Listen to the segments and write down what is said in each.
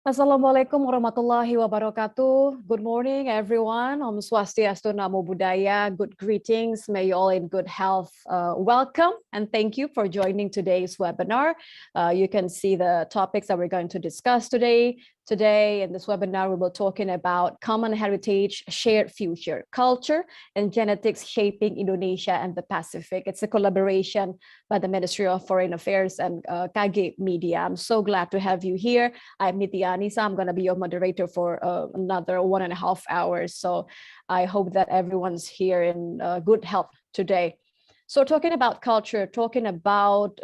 Assalamualaikum warahmatullahi wabarakatuh. Good morning, everyone. Om Swastiastu, Namo Buddhaya. Good greetings. May you all in good health. Welcome and thank you for joining today's webinar. You can see the topics that we're going to discuss today. Today in this webinar, we will be talking about common heritage, shared future, culture, and genetics shaping Indonesia and the Pacific. It's a collaboration by the Ministry of Foreign Affairs and KG Media. I'm so glad to have you here. I'm Nitya Anissa. I'm going to be your moderator for another 1.5 hours. So I hope that everyone's here in good health today. So talking about culture, talking about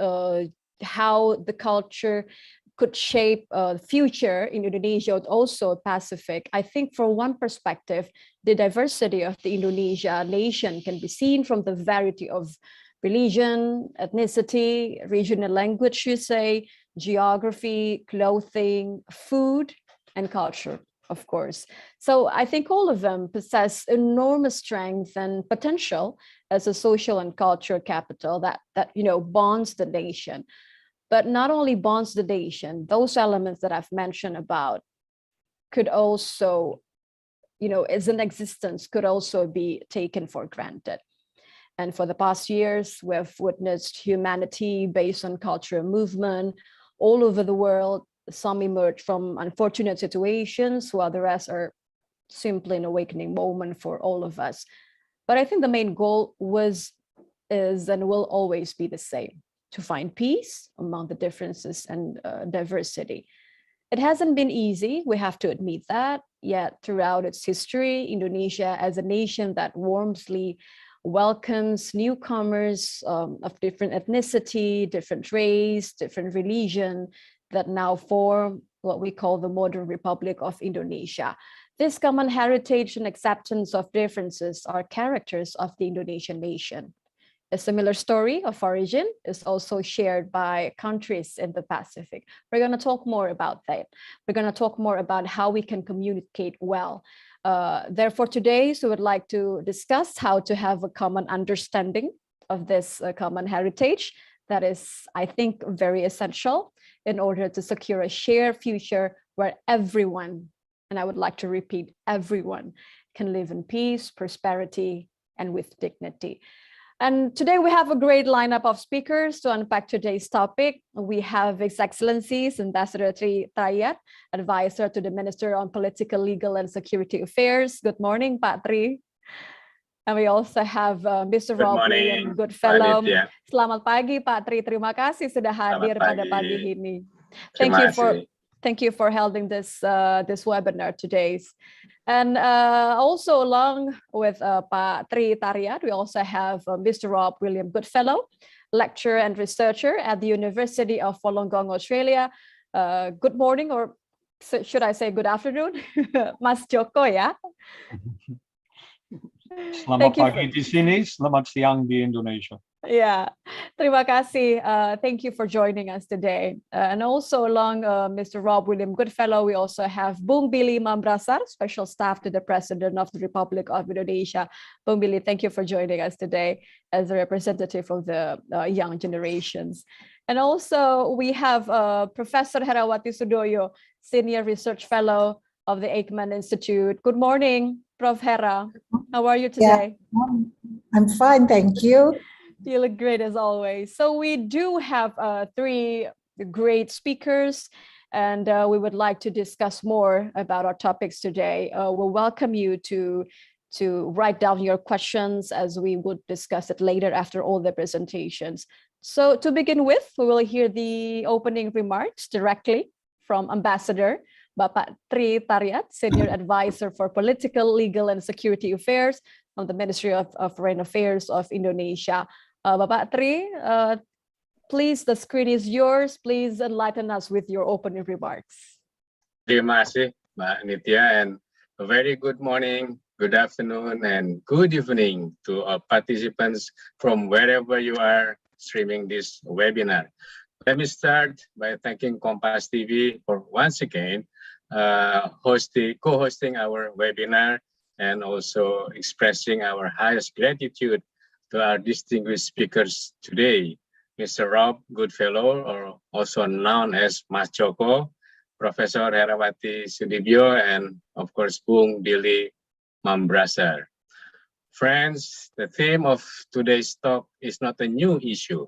how the culture could shape future in Indonesia, also Pacific. I think from one perspective, the diversity of the Indonesia nation can be seen from the variety of religion, ethnicity, regional language, you say, geography, clothing, food, and culture, of course. So I think all of them possess enormous strength and potential as a social and cultural capital that bonds the nation. But not only bonds the nation, those elements that I've mentioned about could also, as an existence, could also be taken for granted. And for the past years, we have witnessed humanity based on cultural movement all over the world. Some emerge from unfortunate situations, while the rest are simply an awakening moment for all of us. But I think the main goal is, and will always be the same: to find peace among the differences and diversity. It hasn't been easy, we have to admit that, yet throughout its history, Indonesia as a nation that warmly welcomes newcomers of different ethnicity, different race, different religion that now form what we call the modern Republic of Indonesia. This common heritage and acceptance of differences are characters of the Indonesian nation. A similar story of origin is also shared by countries in the Pacific. We're going to talk more about that. We're going to talk more about how we can communicate well. Therefore, today, we would like to discuss how to have a common understanding of this common heritage that is, I think, very essential in order to secure a shared future where everyone, and I would like to repeat, everyone can live in peace, prosperity, and with dignity. And today we have a great lineup of speakers to unpack today's topic. We have His Excellencies Ambassador Tri Tariat, Advisor to the Minister on Political, Legal and Security Affairs. Good morning, Pak Tri. And we also have Mr. Rob William Goodfellow. Selamat pagi, Pak Tri. Terima kasih sudah hadir pada pagi ini. Thank you for holding this webinar today. And also along with Pak Tri Tariat, we also have Mr. Rob William Goodfellow, lecturer and researcher at the University of Wollongong, Australia. Good morning, or should I say good afternoon, Mas Joko ya. Selamat pagi di sini, selamat siang di Indonesia. Yeah, terima kasih. Thank you for joining us today. And also along Mr. Rob William Goodfellow, we also have Bung Billy Mambrasar, Special Staff to the President of the Republic of Indonesia. Bung Billy, thank you for joining us today as a representative of the young generations. And also we have Professor Harawati Sudoyo, Senior Research Fellow of the Aikman Institute. Good morning, Prof. Hera. How are you today? Yeah, I'm fine, thank you. You look great as always. So we do have 3 great speakers, and we would like to discuss more about our topics today. We'll welcome you to write down your questions as we would discuss it later after all the presentations. So to begin with, we will hear the opening remarks directly from Ambassador Bapak Tri Tariat, Senior Advisor for Political, Legal and Security Affairs from the Ministry of Foreign Affairs of Indonesia. Bapak Tri, please, the screen is yours. Please enlighten us with your opening remarks. Terima kasih, Mbak Nitya, and a very good morning, good afternoon, and good evening to our participants from wherever you are streaming this webinar. Let me start by thanking Kompas TV for once again co-hosting our webinar, and also expressing our highest gratitude to our distinguished speakers today, Mr. Rob Goodfellow, or also known as Mas Joko, Professor Harawati Sudoyo, and of course, Bung Billy Mambrasar. Friends, the theme of today's talk is not a new issue.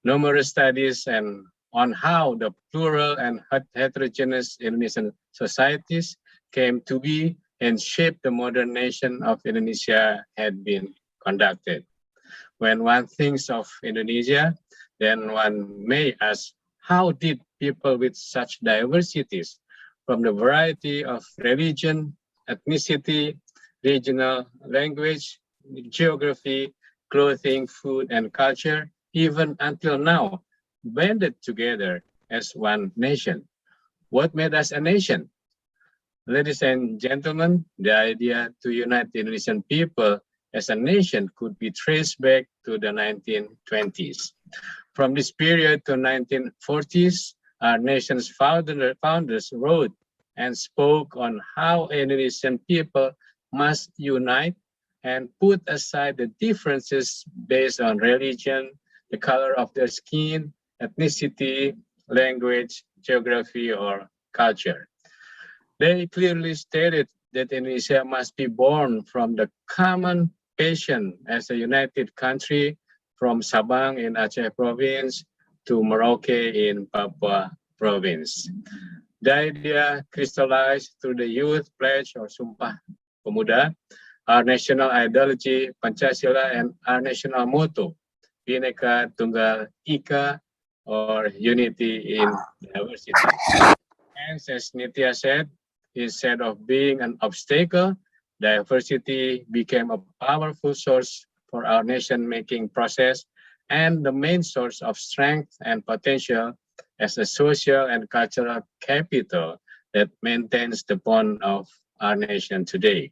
Numerous studies on how the plural and heterogeneous Indonesian societies came to be and shaped the modern nation of Indonesia had been conducted. When one thinks of Indonesia, then one may ask, how did people with such diversities from the variety of religion, ethnicity, regional language, geography, clothing, food, and culture, even until now, banded together as one nation? What made us a nation? Ladies and gentlemen, the idea to unite the Indonesian people as a nation could be traced back to the 1920s. From this period to 1940s, our nation's founders wrote and spoke on how Indonesian people must unite and put aside the differences based on religion, the color of their skin, ethnicity, language, geography, or culture. They clearly stated that Indonesia must be born from the common passion as a united country, from Sabang in Aceh province to Merauke in Papua province. The idea crystallized through the Youth Pledge or Sumpah Pemuda, our national ideology, Pancasila, and our national motto, Bhinneka Tunggal Ika, or unity in diversity. Hence, as Nitya said, instead of being an obstacle, diversity became a powerful source for our nation-making process and the main source of strength and potential as a social and cultural capital that maintains the bond of our nation today.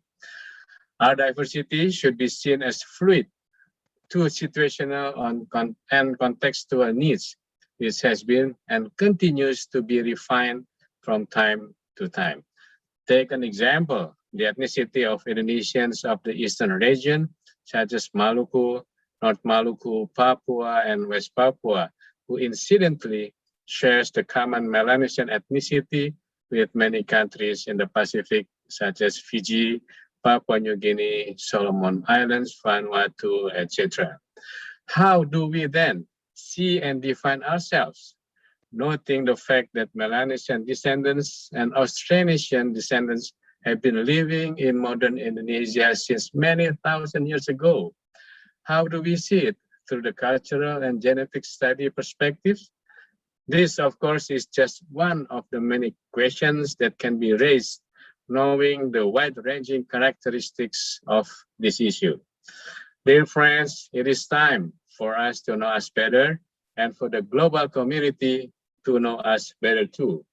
Our diversity should be seen as fluid, to situational and contextual needs. This has been and continues to be refined from time to time. Take an example, the ethnicity of Indonesians of the eastern region, such as Maluku, North Maluku, Papua, and West Papua, who incidentally shares the common Melanesian ethnicity with many countries in the Pacific, such as Fiji, Papua New Guinea, Solomon Islands, Vanuatu, etc. How do we then see and define ourselves? Noting the fact that Melanesian descendants and Austronesian descendants have been living in modern Indonesia since many thousand years ago. How do we see it? Through the cultural and genetic study perspectives? This, of course, is just one of the many questions that can be raised, knowing the wide-ranging characteristics of this issue. Dear friends, it is time for us to know us better and for the global community to know us better too.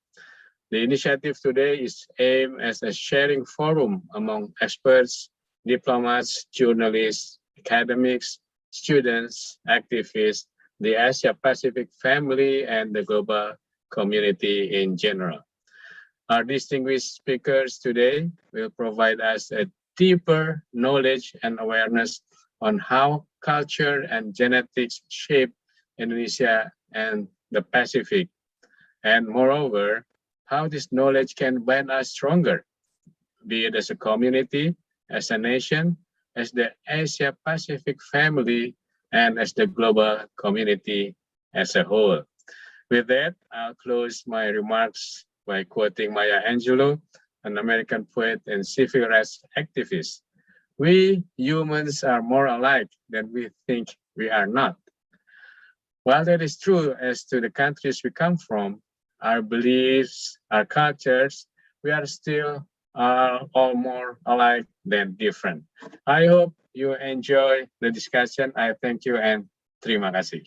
The initiative today is aimed as a sharing forum among experts, diplomats, journalists, academics, students, activists, the Asia-Pacific family, and the global community in general. Our distinguished speakers today will provide us a deeper knowledge and awareness on how culture and genetics shape Indonesia and the Pacific, and moreover, how this knowledge can bind us stronger, be it as a community, as a nation, as the Asia-Pacific family, and as the global community as a whole. With that, I'll close my remarks by quoting Maya Angelou, an American poet and civil rights activist. We humans are more alike than we think we are not. While that is true as to the countries we come from, our beliefs, our cultures, we are still all more alike than different. I hope you enjoy the discussion. I thank you and terima kasih.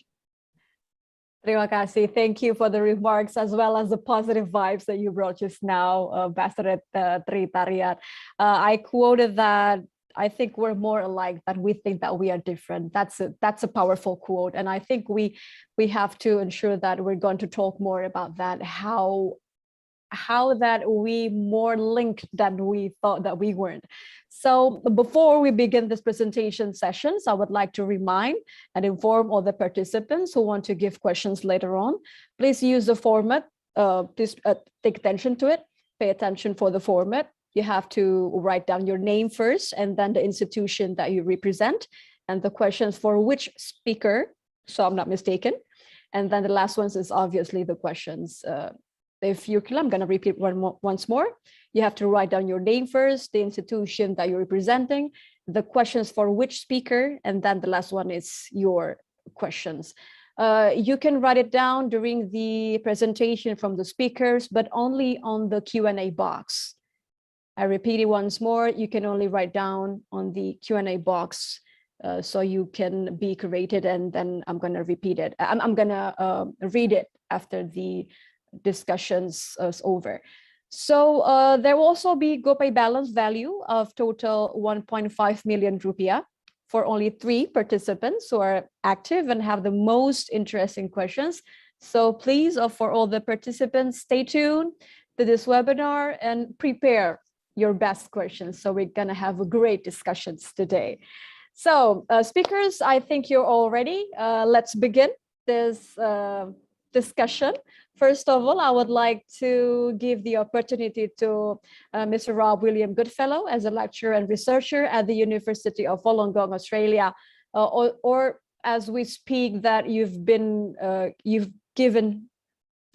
Terima kasih. Thank you for the remarks as well as the positive vibes that you brought just now, Ambassador Tri Tariat. I quoted that I think we're more alike than we think that we are different. That's a powerful quote, and I think we have to ensure that we're going to talk more about that. How that we more linked than we thought that we weren't. So before we begin this presentation sessions, I would like to remind and inform all the participants who want to give questions later on. Please use the format please take attention to it. Pay attention for the format. You have to write down your name first, and then the institution that you represent, and the questions for which speaker, so I'm not mistaken. And then the last ones is obviously the questions. If you, I'm going to repeat once more. You have to write down your name first, the institution that you're representing, the questions for which speaker, and then the last one is your questions. You can write it down during the presentation from the speakers, but only on the Q&A box. I repeat it once more, you can only write down on the Q&A box, so you can be created, and then I'm going to repeat it. I'm going to read it after the discussions is over. So there will also be GoPay balance value of total 1.5 million rupiah for only 3 participants who are active and have the most interesting questions. So please, for all the participants, stay tuned to this webinar and prepare your best questions. So we're gonna have a great discussions today. So speakers, I think you're all ready. Let's begin this discussion. First of all, I would like to give the opportunity to Mr. Rob William Goodfellow as a lecturer and researcher at the University of Wollongong, Australia, or as we speak, that you've given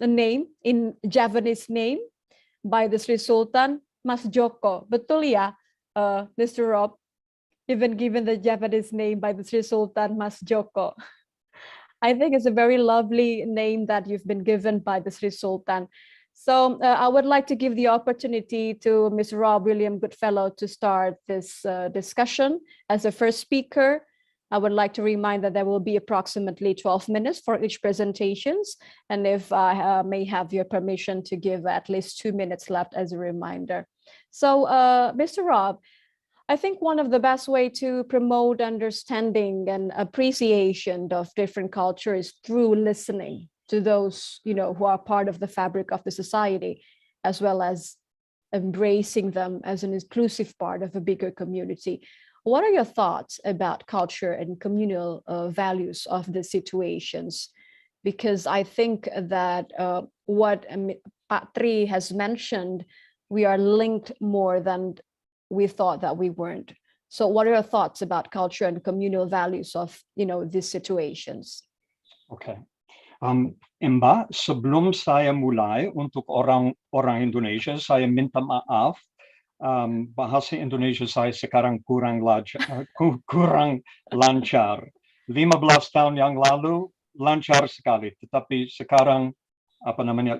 a name in Javanese name by the Sri Sultan, Mas Joko. Betul ya, Mr. Rob? You've been given the Javanese name by the Sri Sultan, Mas Joko. I think it's a very lovely name that you've been given by the Sri Sultan. So I would like to give the opportunity to Mr. Rob William Goodfellow to start this discussion as a first speaker. I would like to remind that there will be approximately 12 minutes for each presentations. And if I may have your permission to give at least 2 minutes left as a reminder. So Mr. Rob, I think one of the best way to promote understanding and appreciation of different cultures is through listening to those, who are part of the fabric of the society, as well as embracing them as an inclusive part of a bigger community. What are your thoughts about culture and communal values of the situations? Because I think that what Pak Tri has mentioned, we are linked more than we thought that we weren't. So what are your thoughts about culture and communal values of, these situations? Okay. Mbak, sebelum saya mulai untuk orang Indonesia, saya minta maaf. Bahasa Indonesia saya sekarang kurang lancar. 15 tahun yang lalu lancar sekali, tetapi sekarang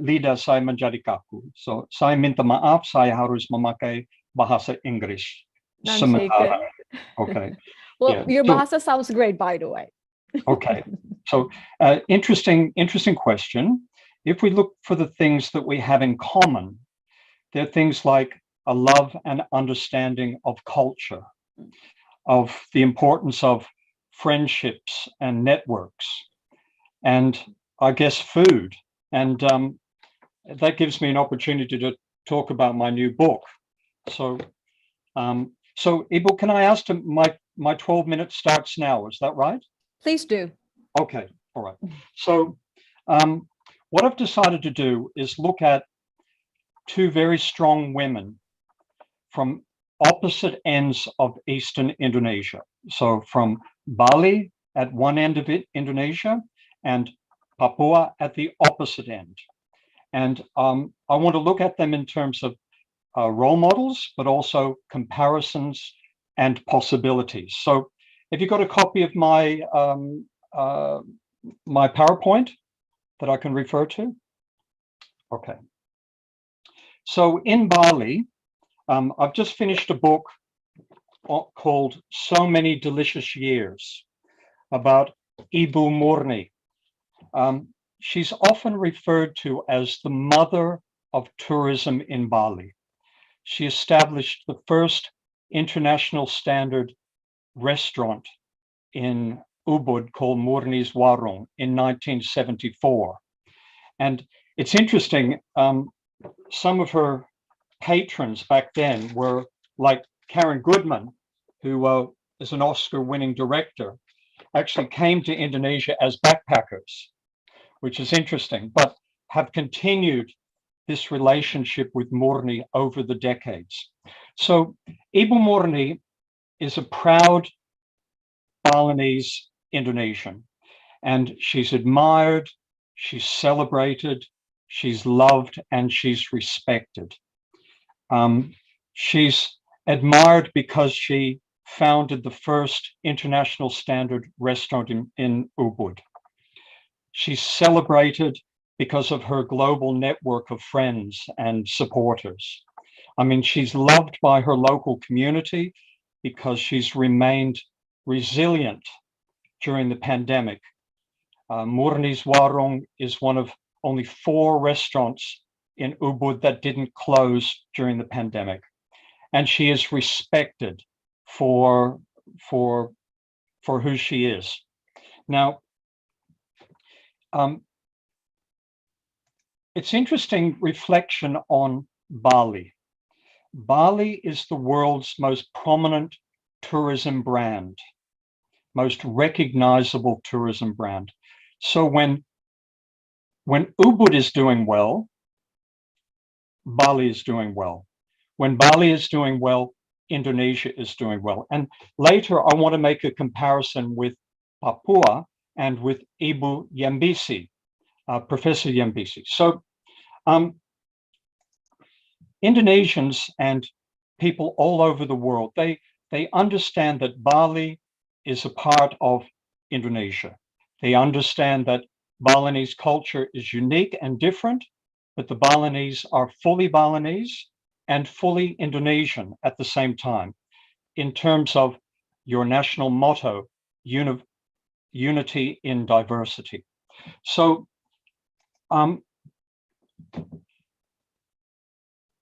lidah saya menjadi kaku. So saya minta maaf, saya harus memakai bahasa Inggris sementara. Okay. Well, your bahasa sounds great, by the way. Okay. So interesting question. If we look for the things that we have in common, there are things like a love and understanding of culture, of the importance of friendships and networks, and I guess food. And that gives me an opportunity to talk about my new book. So Ibu, can I ask my 12 minutes starts now? Is that right? Please do. Okay. All right. So what I've decided to do is look at 2 very strong women from opposite ends of Eastern Indonesia. So from Bali at one end of Indonesia and Papua at the opposite end. And I want to look at them in terms of role models, but also comparisons and possibilities. So have you got a copy of my my PowerPoint that I can refer to? Okay. So in Bali, I've just finished a book called So Many Delicious Years about Ibu Murni. She's often referred to as the mother of tourism in Bali. She established the first international standard restaurant in Ubud called Murni's Warung in 1974. And it's interesting, some of her patrons back then were like Karen Goodman, who is an Oscar-winning director, actually came to Indonesia as backpackers, which is interesting. But have continued this relationship with Murni over the decades. So Ibu Murni is a proud Balinese Indonesian, and she's admired, she's celebrated, she's loved, and she's respected. She's admired because she founded the first international standard restaurant in Ubud. She's celebrated because of her global network of friends and supporters. I mean, she's loved by her local community because she's remained resilient during the pandemic. Murni's Warung is one of only 4 restaurants in Ubud that didn't close during the pandemic. And she is respected for who she is. Now, it's interesting reflection on Bali. Bali is the world's most prominent tourism brand, most recognizable tourism brand. So when Ubud is doing well, Bali is doing well. When Bali is doing well, Indonesia is doing well. And later, I want to make a comparison with Papua and with Ibu Yembisi, Professor Yembisi. So Indonesians and people all over the world, they understand that Bali is a part of Indonesia. They understand that Balinese culture is unique and different, but the Balinese are fully Balinese and fully Indonesian at the same time, in terms of your national motto, unity in diversity. So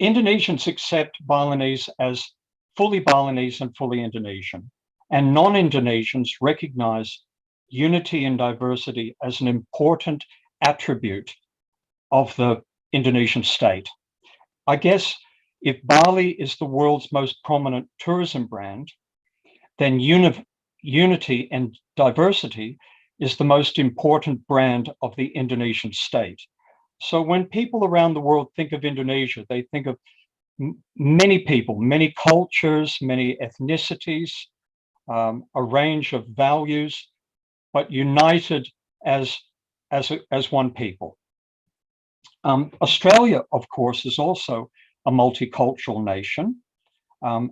Indonesians accept Balinese as fully Balinese and fully Indonesian, and non-Indonesians recognize unity in diversity as an important attribute of the Indonesian state. I guess if Bali is the world's most prominent tourism brand, then unity and diversity is the most important brand of the Indonesian state. So when people around the world think of Indonesia, they think of many people, many cultures, many ethnicities, a range of values, but united as one people. Australia, of course, is also a multicultural nation,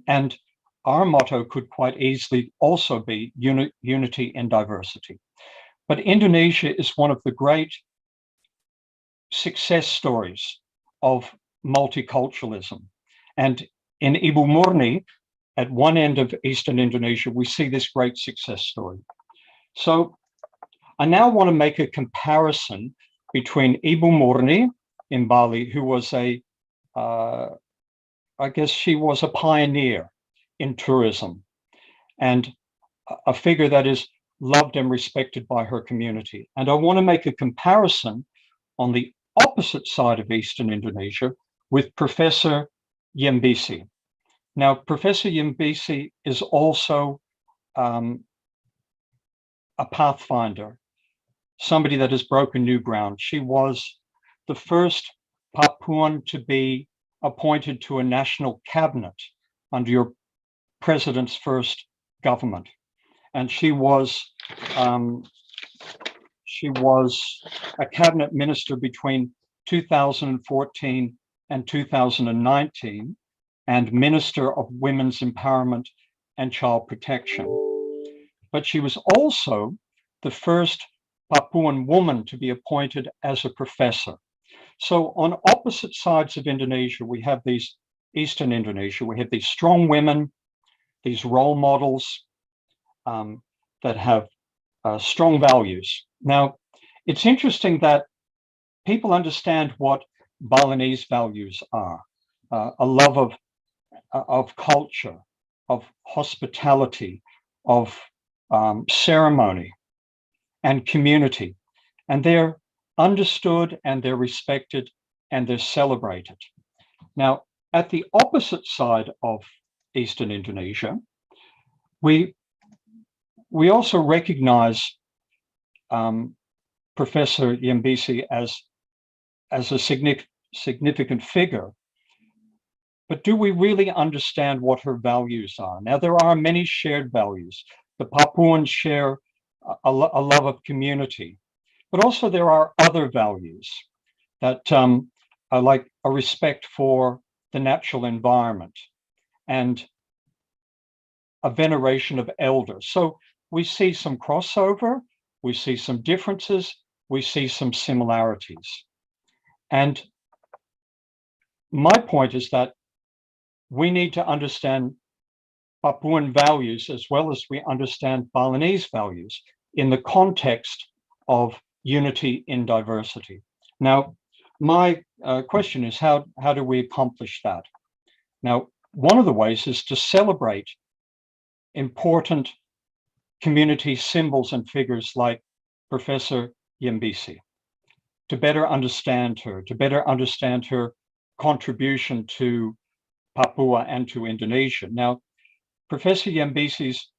and our motto could quite easily also be unity in diversity. But Indonesia is one of the great success stories of multiculturalism. And in Ibu Murni, at one end of Eastern Indonesia, we see this great success story. So I now want to make a comparison between Ibu Murni in Bali, who was I guess she was a pioneer in tourism and a figure that is loved and respected by her community. And I want to make a comparison on the opposite side of Eastern Indonesia with Professor Yembisi. Now, Professor Yembisi is also a pathfinder, somebody that has broken new ground. She was the first Papuan to be appointed to a national cabinet under your president's first government. And she was a cabinet minister between 2014 and 2019, and Minister of Women's Empowerment and Child Protection. But she was also the first Papuan woman to be appointed as a professor. So on opposite sides of Indonesia, we have these Eastern Indonesia, we have these strong women, these role models that have strong values. Now, it's interesting that people understand what Balinese values are, a love of culture, of hospitality, of ceremony and community. And they're understood and they're respected and they're celebrated. Now, at the opposite side of Eastern Indonesia, we also recognize Professor Yembisi as as a significant figure. But do we really understand what her values are? Now, there are many shared values. The Papuans share a love of community, but also there are other values that are like a respect for the natural environment and a veneration of elders. So we see some crossover, we see some differences, we see some similarities. And my point is that we need to understand Papuan values as well as we understand Balinese values in the context of unity in diversity. Now, my question is, how do we accomplish that? Now, one of the ways is to celebrate important community symbols and figures like Professor Yembisi, to better understand her contribution to Papua and to Indonesia. Now, Professor Yembisi's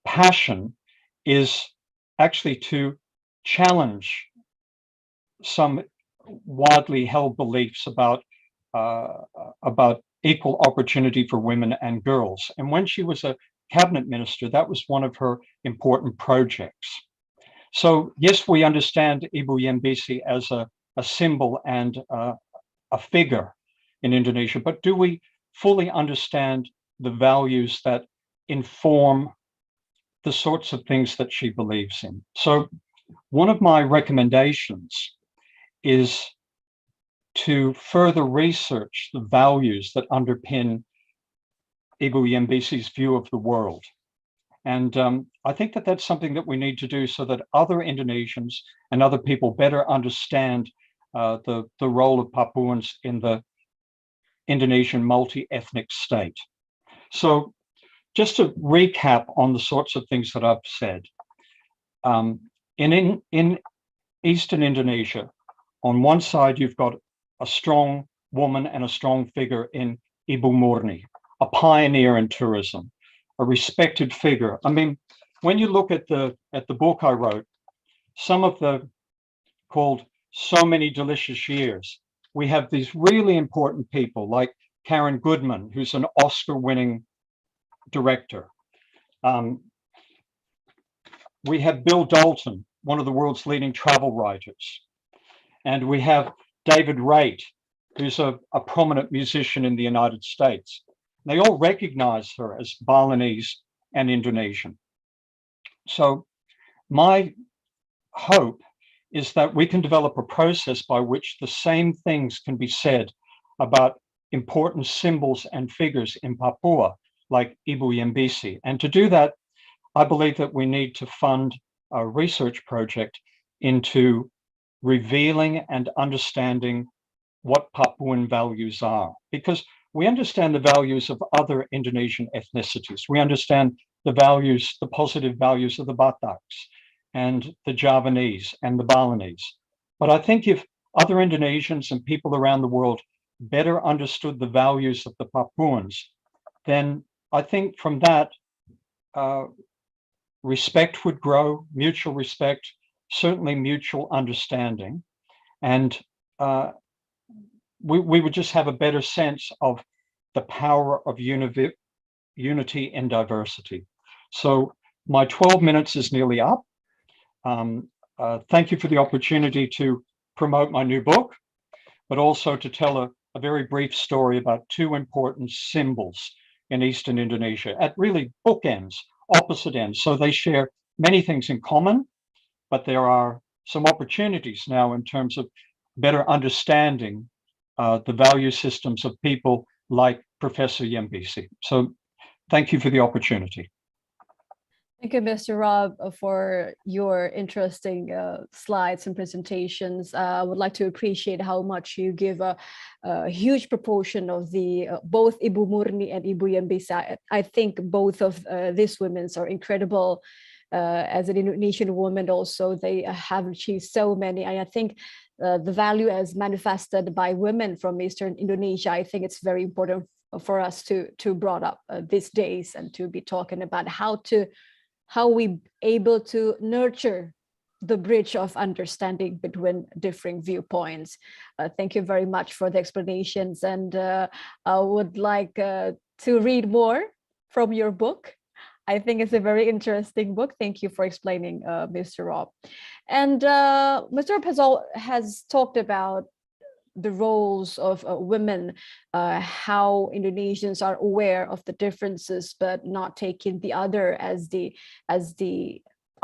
passion is actually to challenge some widely held beliefs about equal opportunity for women and girls. And when she was a cabinet minister, that was one of her important projects. So yes, we understand Ibu Yembisi as a symbol and a figure in Indonesia, but do we fully understand the values that inform the sorts of things that she believes in? So one of my recommendations is to further research the values that underpin Ibu Yembisi's view of the world. And I think that that's something that we need to do so that other Indonesians and other people better understand the role of Papuans in the Indonesian multi-ethnic state. So just to recap on the sorts of things that I've said, in Eastern Indonesia, on one side, you've got a strong woman and a strong figure in Ibu Murni, a pioneer in tourism, a respected figure. I mean, when you look at the book I wrote, some of the called So Many Delicious Years, we have these really important people like Karen Goodman, who's an Oscar-winning director. We have Bill Dalton, one of the world's leading travel writers. And we have David Raitt, who's a prominent musician in the United States. They all recognize her as Balinese and Indonesian. So my hope is that we can develop a process by which the same things can be said about important symbols and figures in Papua, like Ibu Yembisi. And to do that, I believe that we need to fund a research project into revealing and understanding what Papuan values are, because we understand the values of other Indonesian ethnicities. We understand the values, the positive values of the Bataks and the Javanese and the Balinese. But I think if other Indonesians and people around the world better understood the values of the Papuans, then I think from that, respect would grow, mutual respect, certainly mutual understanding. And we would just have a better sense of the power of unity in diversity. So my 12 minutes is nearly up. Thank you for the opportunity to promote my new book, but also to tell a very brief story about two important symbols in Eastern Indonesia at really bookends, opposite ends. So they share many things in common, but there are some opportunities now in terms of better understanding the value systems of people like Professor Yembisi. So thank you for the opportunity. Thank you, Mr. Rob, for your interesting slides and presentations. I would like to appreciate how much you give a huge proportion of the both Ibu Murni and Ibu Yembisi. I think both of these women are incredible. As an Indonesian woman also, they have achieved so many. And I think the value as manifested by women from Eastern Indonesia, I think it's very important for us to brought up these days and to be talking about how we able to nurture the bridge of understanding between differing viewpoints. Thank you very much for the explanations, and I would like to read more from your book. I think it's a very interesting book. Thank you for explaining, Mr. Rob. And Mr. Rob has talked about the roles of women, how Indonesians are aware of the differences, but not taking the other as the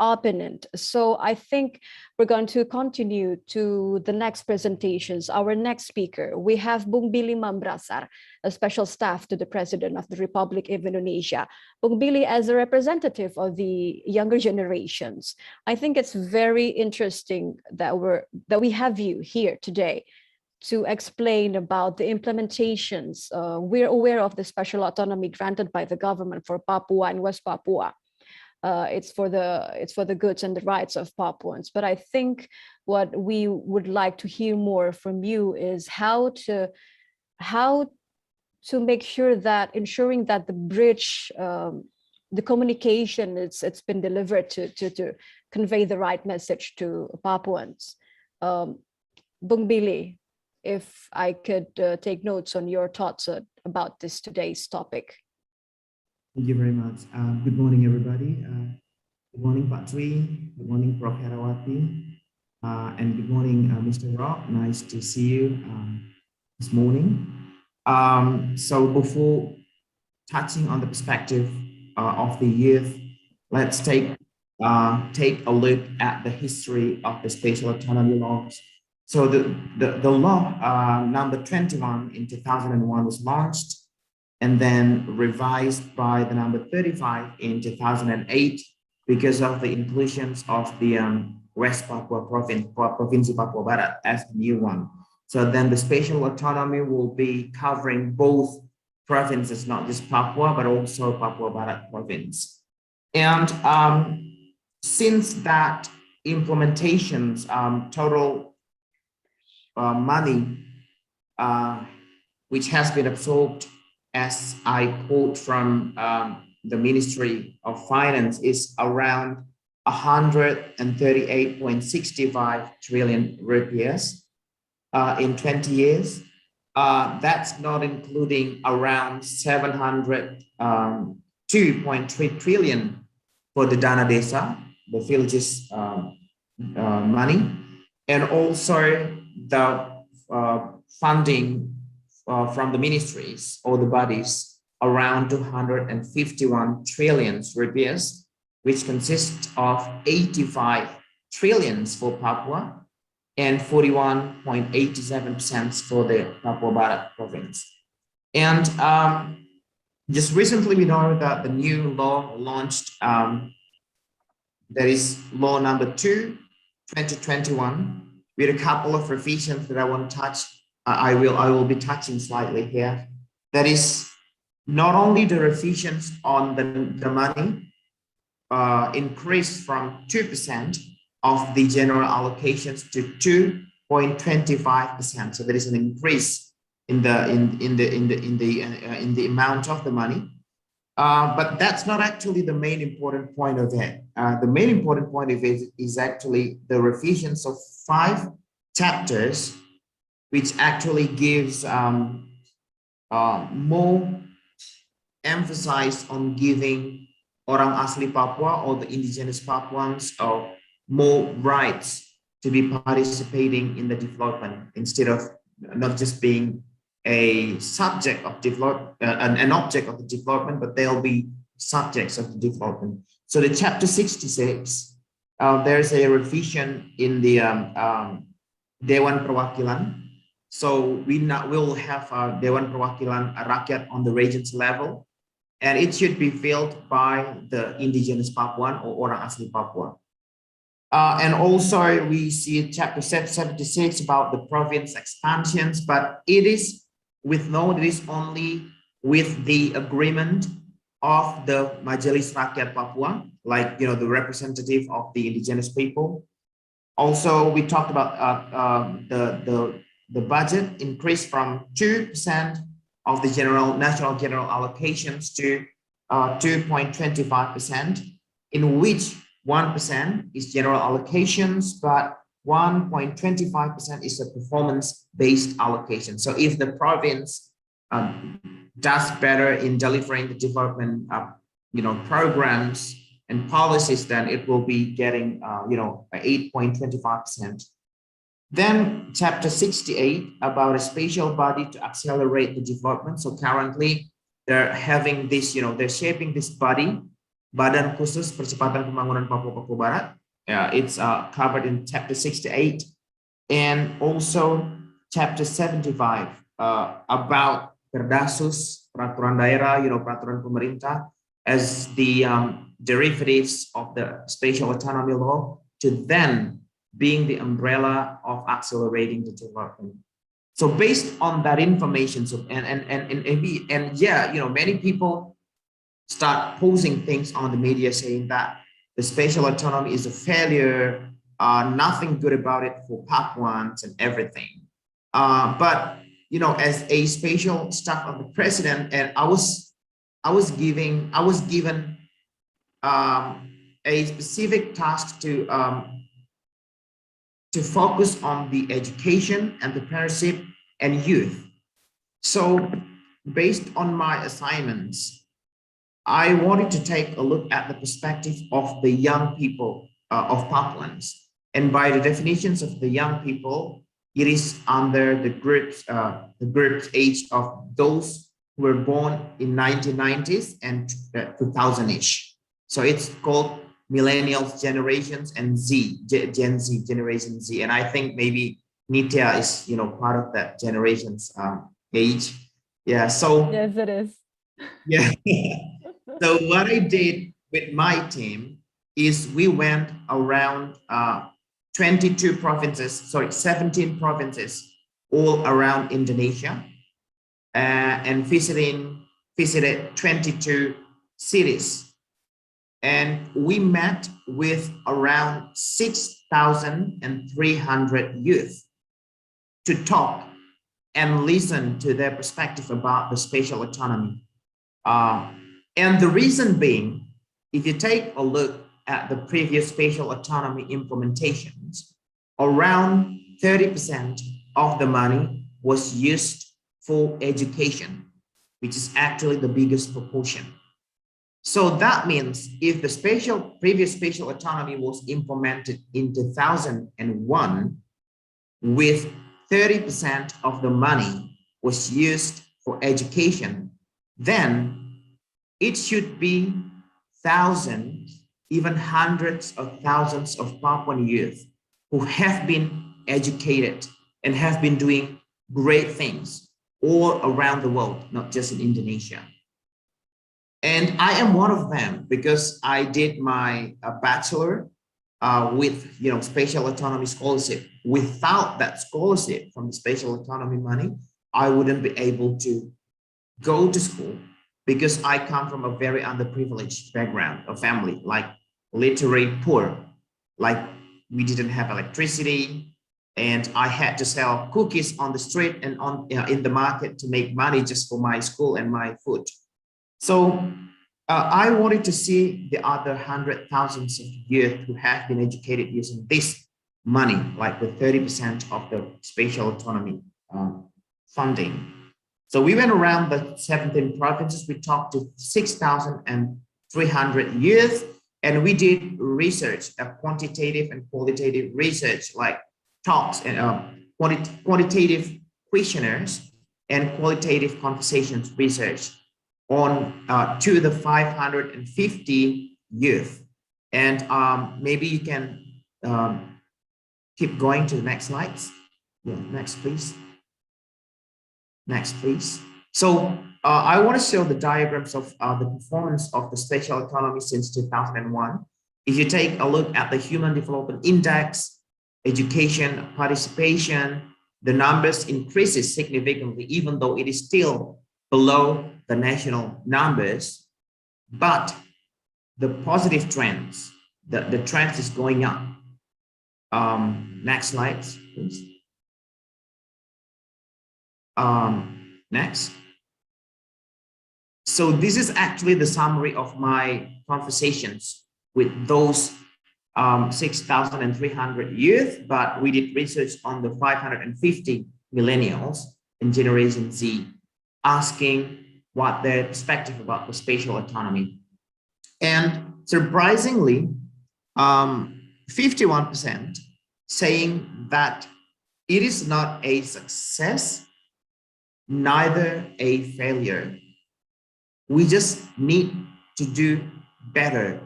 opponent. So I think we're going to continue to the next presentations. Our next speaker, we have Bung Billy Mambrasar, a special staff to the President of the Republic of Indonesia. Bung Billy, as a representative of the younger generations, I think it's very interesting that we have you here today to explain about the implementations. We're aware of the special autonomy granted by the government for Papua and West Papua. It's for the goods and the rights of Papuans. But I think what we would like to hear more from you is how to make sure that ensuring that the bridge, the communication, it's been delivered to convey the right message to Papuans. Bung Billy, if I could take notes on your thoughts about today's topic. Thank you very much. Good morning, everybody. Good morning, Pak Tri. Good morning, Prof. Harawati. And good morning, Mr. Rob. Nice to see you this morning. So before touching on the perspective of the youth, let's take a look at the history of the spatial autonomy laws. So the law number 21 in 2001 was launched, and then revised by the number 35 in 2008 because of the inclusions of the West Papua province, Provinsi Papua Barat, as the new one. So then the spatial autonomy will be covering both provinces, not just Papua, but also Papua Barat province. And since that implementations, total money which has been absorbed, as I quote from the Ministry of Finance, is around 138.65 trillion rupiahs in 20 years. That's not including around 702.3 trillion for the Dana Desa, the villages money, and also the funding from the ministries or the bodies, around 251 trillion rupiahs, which consists of 85 trillions for Papua and 41.87% for the Papua Barat province. And just recently we know that the new law launched, that is law number 2, 2021, with a couple of revisions that I want to touch. I will be touching slightly here. That is not only the revisions on the money increased from 2% of the general allocations to 2.25%. So there is an increase in the amount of the money. But that's not actually the main important point of it. The main important point of it is actually the revisions of 5 chapters, which actually gives more emphasis on giving orang asli Papua or the indigenous Papuans more rights to be participating in the development, instead of not just being a subject of development, an object of the development, but they'll be subjects of the development. So the chapter 66, there's a revision in the Dewan Perwakilan. So we'll have Dewan Perwakilan Rakyat on the regions level, and it should be filled by the indigenous Papuan or orang asli Papua. And also we see chapter 76 about the province expansions, but it is only with the agreement of the Majelis Rakyat Papua, like, you know, the representative of the indigenous people. Also, we talked about the budget increased from 2% of the national general allocations to 2.25%, in which 1% is general allocations, but 1.25% is a performance-based allocation. So if the province does better in delivering the development, programs and policies, then it will be getting, 8.25%. Then chapter 68 about a special body to accelerate the development. So currently they're having this, they're shaping this body, Badan Khusus Percepatan Pembangunan Papua Barat. It's covered in chapter 68 and also chapter 75 about Perdasus, peraturan daerah, peraturan pemerintah as the derivatives of the spatial autonomy law to then being the umbrella of accelerating the development. So based on that information, many people start posting things on the media saying that the spatial autonomy is a failure, nothing good about it for Papuans and everything. But as a spatial staff of the president, and I was given a specific task to focus on the education, entrepreneurship, and youth. So based on my assignments, I wanted to take a look at the perspective of the young people of Papuans. And by the definitions of the young people, it is under the group's age of those who were born in 1990s and 2000-ish. So it's called millennials generations and Gen Z, generation Z. And I think maybe Nitya is, part of that generation's age. Yeah, so. Yes, it is. Yeah. So what I did with my team is we went around 17 provinces all around Indonesia and visited 22 cities. And we met with around 6,300 youth to talk and listen to their perspective about the spatial autonomy. And the reason being, if you take a look at the previous spatial autonomy implementations, around 30% of the money was used for education, which is actually the biggest proportion. So that means if the previous spatial autonomy was implemented in 2001, with 30% of the money was used for education, then it should be thousands, even hundreds of thousands of Papuan youth who have been educated and have been doing great things all around the world, not just in Indonesia. And I am one of them because I did my bachelor with spatial autonomy scholarship. Without that scholarship from the spatial autonomy money, I wouldn't be able to go to school because I come from a very underprivileged background, a family, like literally poor. Like we didn't have electricity and I had to sell cookies on the street and in the market to make money just for my school and my food. So I wanted to see the other hundred thousands of youth who have been educated using this money, like the 30% of the spatial autonomy funding. So we went around the 17 provinces, we talked to 6,300 youth, and we did research, quantitative and qualitative research, like talks and quantitative questionnaires and qualitative conversations research on to the 550 youth. And maybe you can keep going to the next slides. Yeah, next, please. Next, please. So I want to show the diagrams of the performance of the spatial autonomy since 2001. If you take a look at the Human Development Index, education participation, the numbers increases significantly, even though it is still below the national numbers, but the positive trends, the trend is going up. Next slide, please. Next. So this is actually the summary of my conversations with those 6,300 youth, but we did research on the 550 millennials in Generation Z, asking what their perspective about the spatial autonomy. And surprisingly, 51% saying that it is not a success, neither a failure. We just need to do better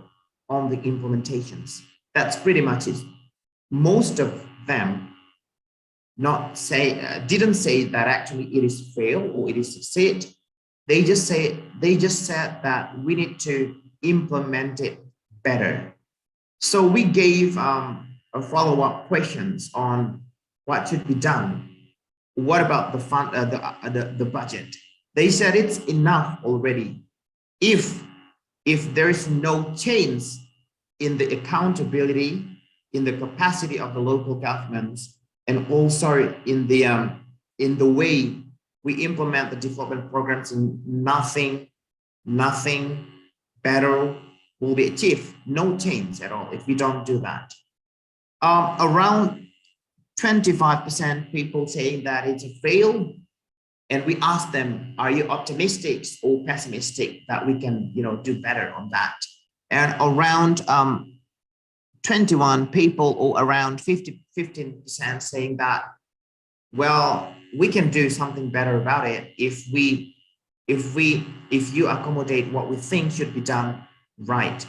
on the implementations. That's pretty much it. Most of them didn't say that actually it is fail or it is succeed. They just said that we need to implement it better. So we gave a follow-up questions on what should be done. What about the fund, the budget? They said it's enough already. If there is no change in the accountability, in the capacity of the local governments, and also in the way we implement the development programs, and nothing better will be achieved. No change at all if we don't do that. Around 25% people saying that it's a fail, and we ask them, are you optimistic or pessimistic that we can, do better on that? And around 21 people, or around 15% saying that, well, we can do something better about it if you accommodate what we think should be done right.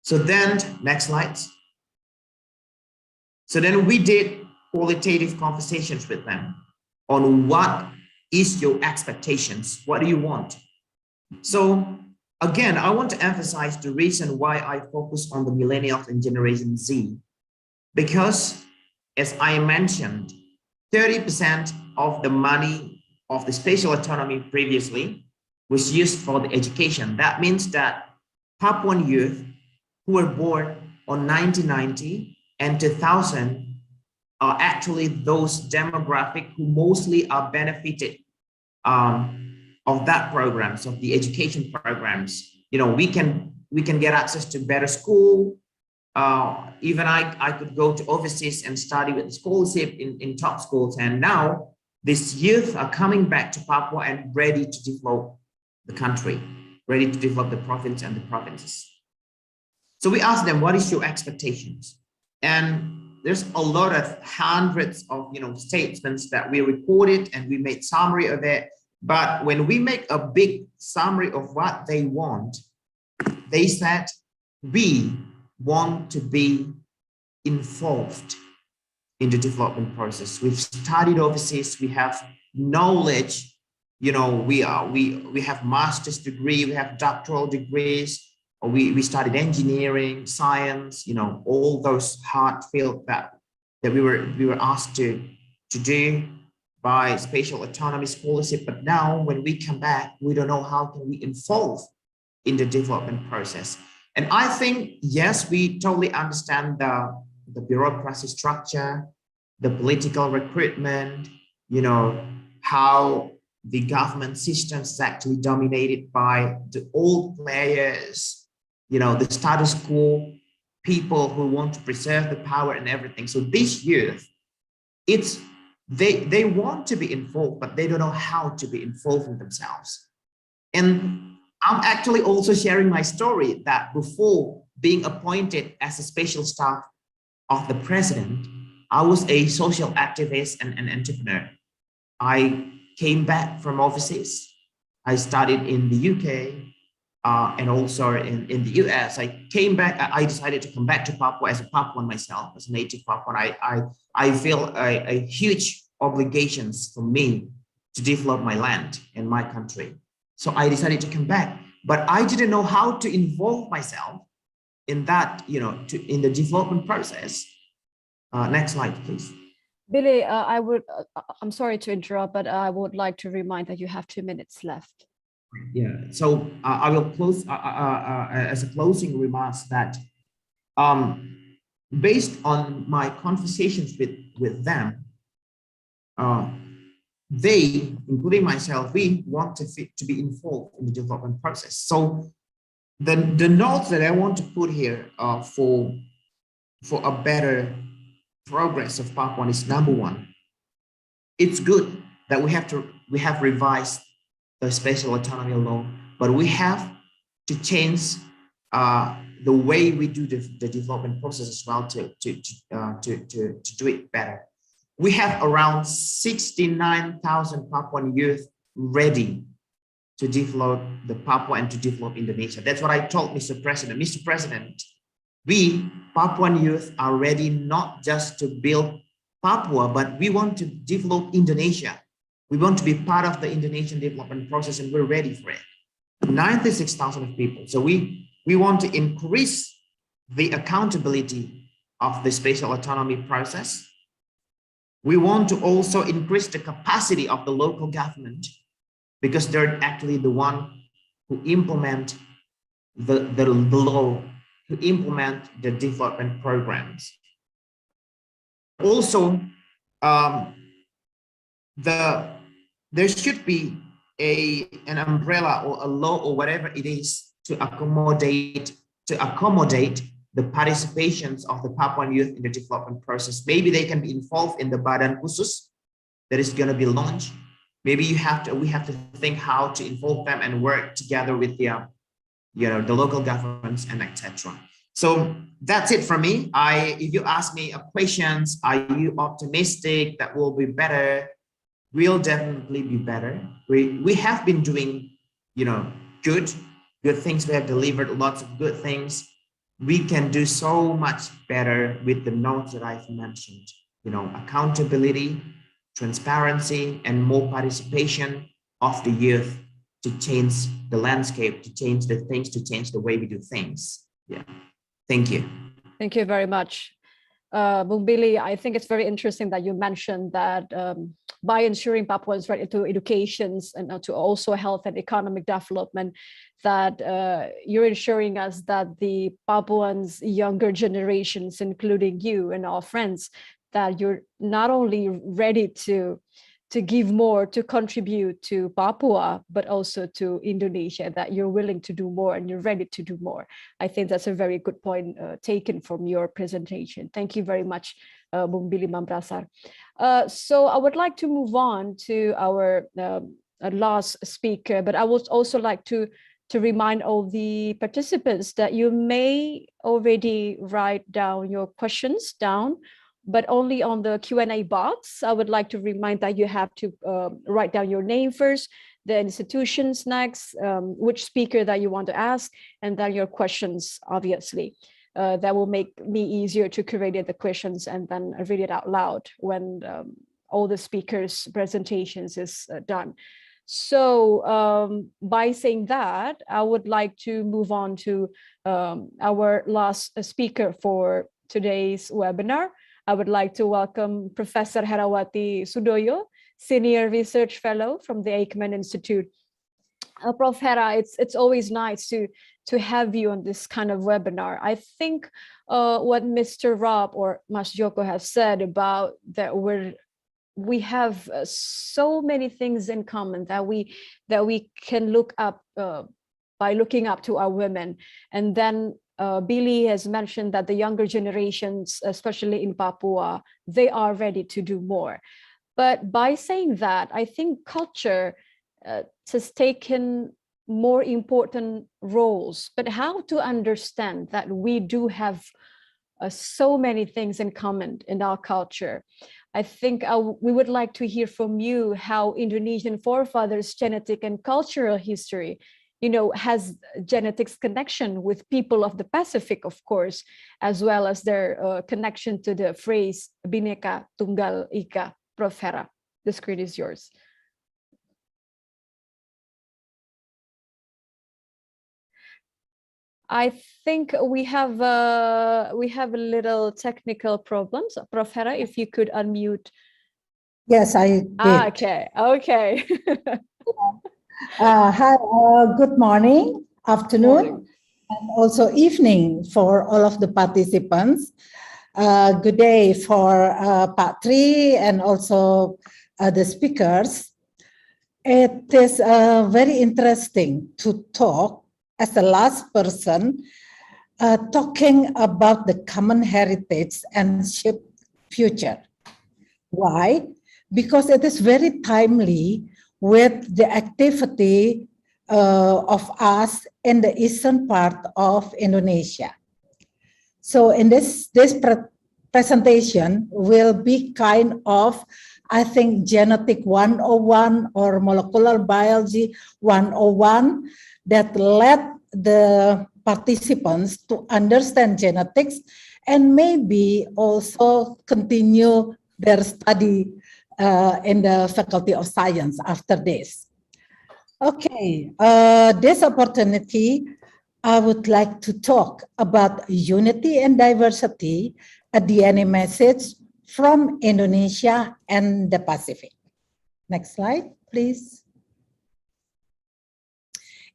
So then, next slide. So then we did qualitative conversations with them on what is your expectations? What do you want? So again, I want to emphasize the reason why I focus on the millennials and Generation Z, because as I mentioned, 30% of the money of the spatial autonomy previously was used for the education. That means that Papuan youth who were born on 1990 and 2000 are actually those demographic who mostly are benefited of that programs, of the education programs. We can get access to better school. Even I could go to overseas and study with the scholarship in top schools. And now these youth are coming back to Papua and ready to develop the country, ready to develop the province and the provinces. So we asked them, what is your expectations? And there's a lot of hundreds of statements that we recorded, and we made summary of it. But when we make a big summary of what they want, they said, we want to be involved in the development process. We've studied overseas, we have knowledge, we have master's degree, we have doctoral degrees, or we studied engineering, science, all those hard fields that we were asked to do by spatial autonomy scholarship. But now when we come back, we don't know how can we involve in the development process. And I think, yes, we totally understand the bureaucracy structure, the political recruitment, how the government system is actually dominated by the old players, the status quo, people who want to preserve the power and everything. So this youth, they want to be involved, but they don't know how to be involved in themselves. And I'm actually also sharing my story that before being appointed as a special staff of the president, I was a social activist and an entrepreneur. I came back from overseas. I studied in the UK and also in the US. I came back, I decided to come back to Papua as a Papuan myself, as a native Papuan. I feel a huge obligations for me to develop my land and my country. So I decided to come back, but I didn't know how to involve myself in that, in the development process. Next slide, please. Billy, I'm sorry to interrupt, but I would like to remind that you have 2 minutes left. Yeah, so I will close as a closing remarks that based on my conversations with them, they, including myself, we want to be involved in the development process. So the notes that I want to put here for for a better progress of Papua is number one. It's good that we have revised the special autonomy law, but we have to change the way we do the development process as well to do it better. We have around 69,000 Papuan youth ready to develop the Papua and to develop Indonesia. That's what I told Mr. President. Mr. President, we Papuan youth are ready not just to build Papua, but we want to develop Indonesia. We want to be part of the Indonesian development process, and we're ready for it. 96,000 people. So we want to increase the accountability of the spatial autonomy process. We want to also increase the capacity of the local government, because they're actually the one who implement the law, who implement the development programs. Also, there should be an umbrella or a law or whatever it is to accommodate the participations of the Papuan youth in the development process. Maybe they can be involved in the Badan Khusus that is going to be launched. Maybe we have to think how to involve them and work together with the local governments and etc. So that's it for me. If you ask me questions, are you optimistic that will be better? We'll definitely be better. We have been doing, good things. We have delivered lots of good things. We can do so much better with the notes that I've mentioned. Accountability, transparency, and more participation of the youth to change the landscape, to change the things, to change the way we do things. Yeah. Thank you. Thank you very much. Bung Billy, I think it's very interesting that you mentioned that by ensuring Papuans right to educations and to also health and economic development, that you're ensuring us that the Papuans younger generations, including you and our friends, that you're not only ready to give more, to contribute to Papua, but also to Indonesia, that you're willing to do more and you're ready to do more. I think that's a very good point taken from your presentation. Thank you very much, Bung Billy Mambrasar. So I would like to move on to our last speaker, but I would also like to remind all the participants that you may already write down your questions down, but only on the Q&A box. I would like to remind that you have to write down your name first, the institutions next, which speaker that you want to ask, and then your questions, obviously. That will make me easier to curate the questions and then read it out loud when all the speakers' presentations is done. So by saying that, I would like to move on to our last speaker for today's webinar. I would like to welcome Professor Harawati Sudoyo, Senior Research Fellow from the Aikman Institute. Prof. Hera, it's always nice to have you on this kind of webinar. I think what Mr. Rob or Mas Joko has said about that we have so many things in common that we can look up by looking up to our women. And then Billy has mentioned that the younger generations, especially in Papua, they are ready to do more. But by saying that, I think culture has taken more important roles. But how to understand that we do have so many things in common in our culture? I think we would like to hear from you how Indonesian forefathers' genetic and cultural history has genetics connection with people of the Pacific, of course, as well as their connection to the phrase Bhinneka Tunggal Ika. Prof. Hera, the screen is yours. I think we have a little technical problems. Prof. Hera, if you could unmute. Yes, I did. Okay. Hi, good morning, afternoon, and also evening for all of the participants. Good day for Pak Tri and also the speakers. It is very interesting to talk as the last person talking about the common heritage and shape future. Why? Because it is very timely with the activity of us in the eastern part of Indonesia. So in this presentation will be kind of, I think, genetic 101 or molecular biology 101 that led the participants to understand genetics and maybe also continue their study in the Faculty of Science after this. Okay, this opportunity, I would like to talk about unity and diversity, a DNA message from Indonesia and the Pacific. Next slide, please.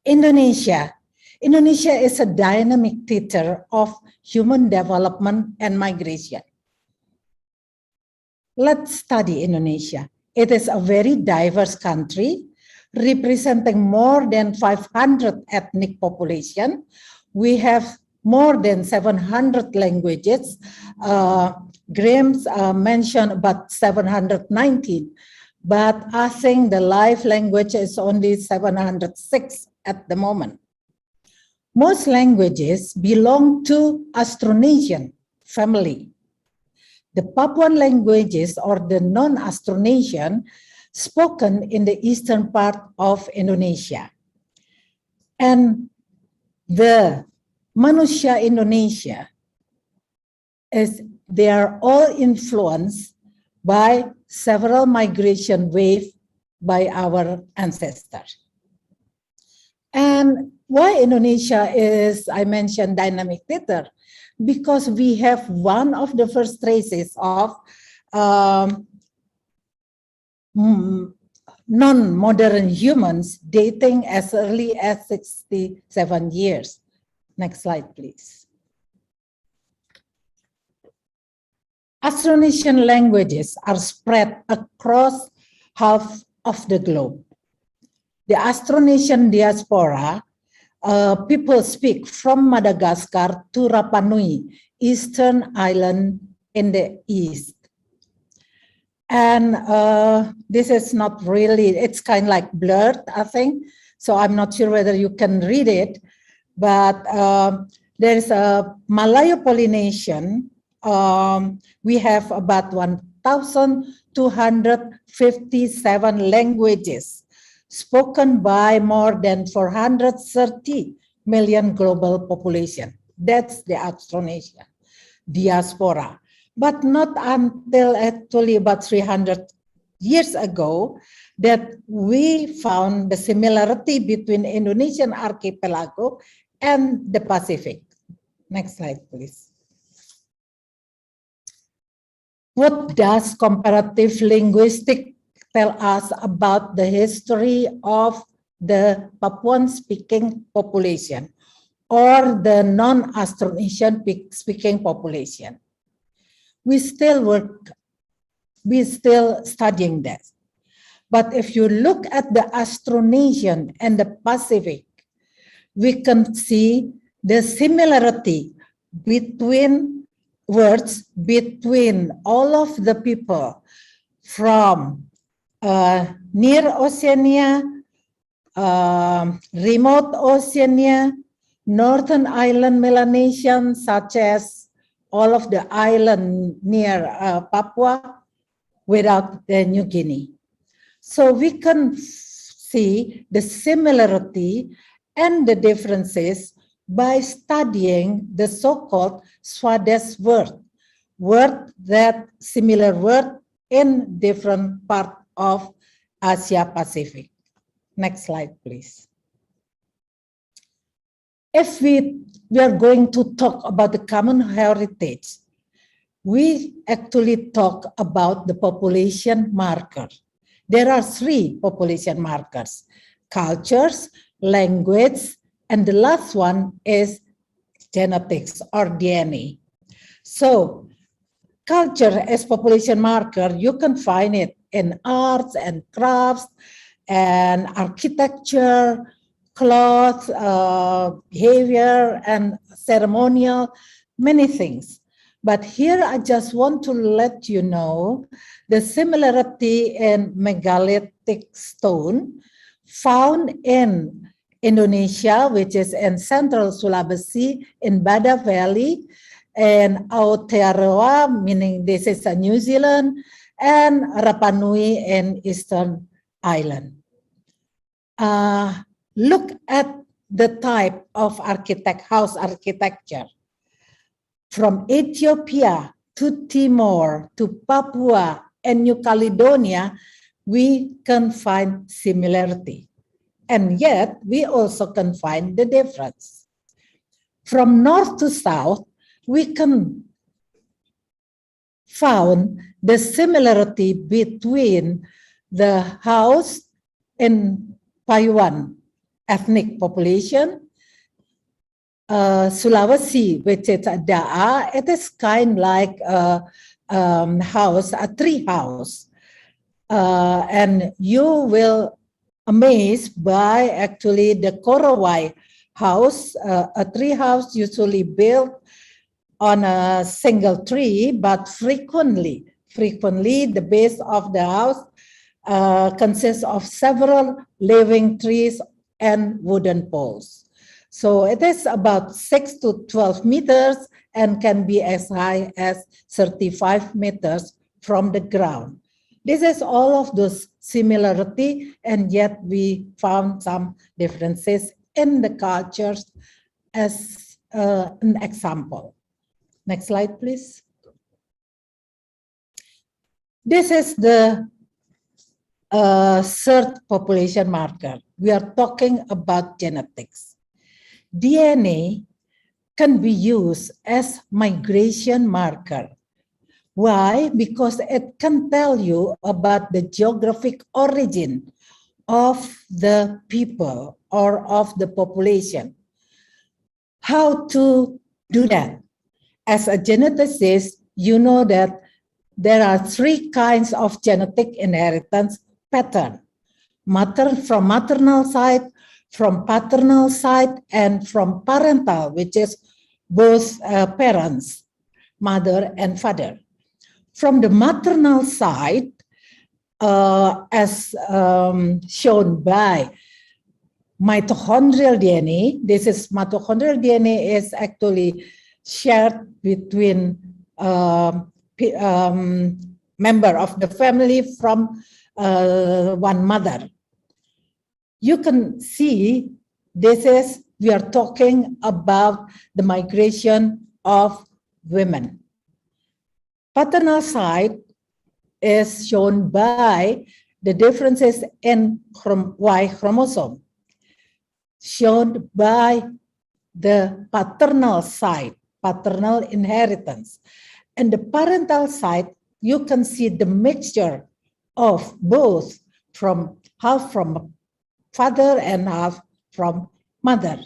Indonesia. Indonesia is a dynamic theater of human development and migration. Let's study Indonesia. It is a very diverse country representing more than 500 ethnic population. We have more than 700 languages. Grimm's mentioned about 719, but I think the live language is only 706 at the moment. Most languages belong to Austronesian family. The Papuan languages or the non-Austronesian spoken in the eastern part of Indonesia. And the Manusia Indonesia, they are all influenced by several migration waves by our ancestors. And why Indonesia is, I mentioned, dynamic theater? Because we have one of the first traces of non-modern humans dating as early as 67 years. Next slide, please. Austronesian languages are spread across half of the globe. The Austronesian diaspora, people speak from Madagascar to Rapa Nui, Eastern Island in the east. And this is not really, it's kind of like blurred, I think. So I'm not sure whether you can read it, but there's a Malayo-Polynesian. We have about 1,257 languages spoken by more than 430 million global population. That's the Austronesian diaspora. But not until actually about 300 years ago that we found the similarity between Indonesian archipelago and the Pacific. Next slide, please. What does comparative linguistics tell us about the history of the Papuan-speaking population or the non-Austronesian speaking population? We still studying that. But if you look at the Austronesian and the Pacific, we can see the similarity between words between all of the people from near Oceania, remote Oceania, northern island Melanesian, such as all of the island near Papua, without the New Guinea. So we can see the similarity and the differences by studying the so-called Swadesh word that similar word in different part of Asia Pacific. Next slide, please. If we are going to talk about the common heritage, we actually talk about the population marker. There are 3 population markers: cultures, language, and the last one is genetics or DNA. So culture as population marker, you can find it in arts and crafts and architecture, clothes, behavior, and ceremonial, many things. But here I just want to let you know the similarity in megalithic stone found in Indonesia, which is in central Sulawesi, in Bada Valley, and Aotearoa, meaning this is New Zealand, and Rapa Nui in Eastern Island. Look at the type of house architecture. From Ethiopia to Timor to Papua and New Caledonia, we can find similarity. And yet, we also can find the difference. From north to south, we can found the similarity between the house in Payuan ethnic population, Sulawesi, which is a da'a, it is kind like a house, a tree house. And you will amazed by actually the Korowai house, a tree house usually built on a single tree, but frequently the base of the house consists of several living trees and wooden poles. So it is about 6 to 12 meters and can be as high as 35 meters from the ground. This is all of those similarity, and yet we found some differences in the cultures as an example. Next slide, please. This is the third population marker. We are talking about genetics. DNA can be used as migration marker. Why? Because it can tell you about the geographic origin of the people or of the population. How to do that? As a geneticist, you know that there are 3 kinds of genetic inheritance pattern. From maternal side, from paternal side, and from parental, which is both parents, mother and father. From the maternal side, as shown by mitochondrial DNA, this is mitochondrial DNA is actually shared between member of the family from one mother. You can see we are talking about the migration of women. Paternal side is shown by the differences in Y chromosome, shown by the paternal side, paternal inheritance. And the parental side, you can see the mixture of both, from half from father and half from mother.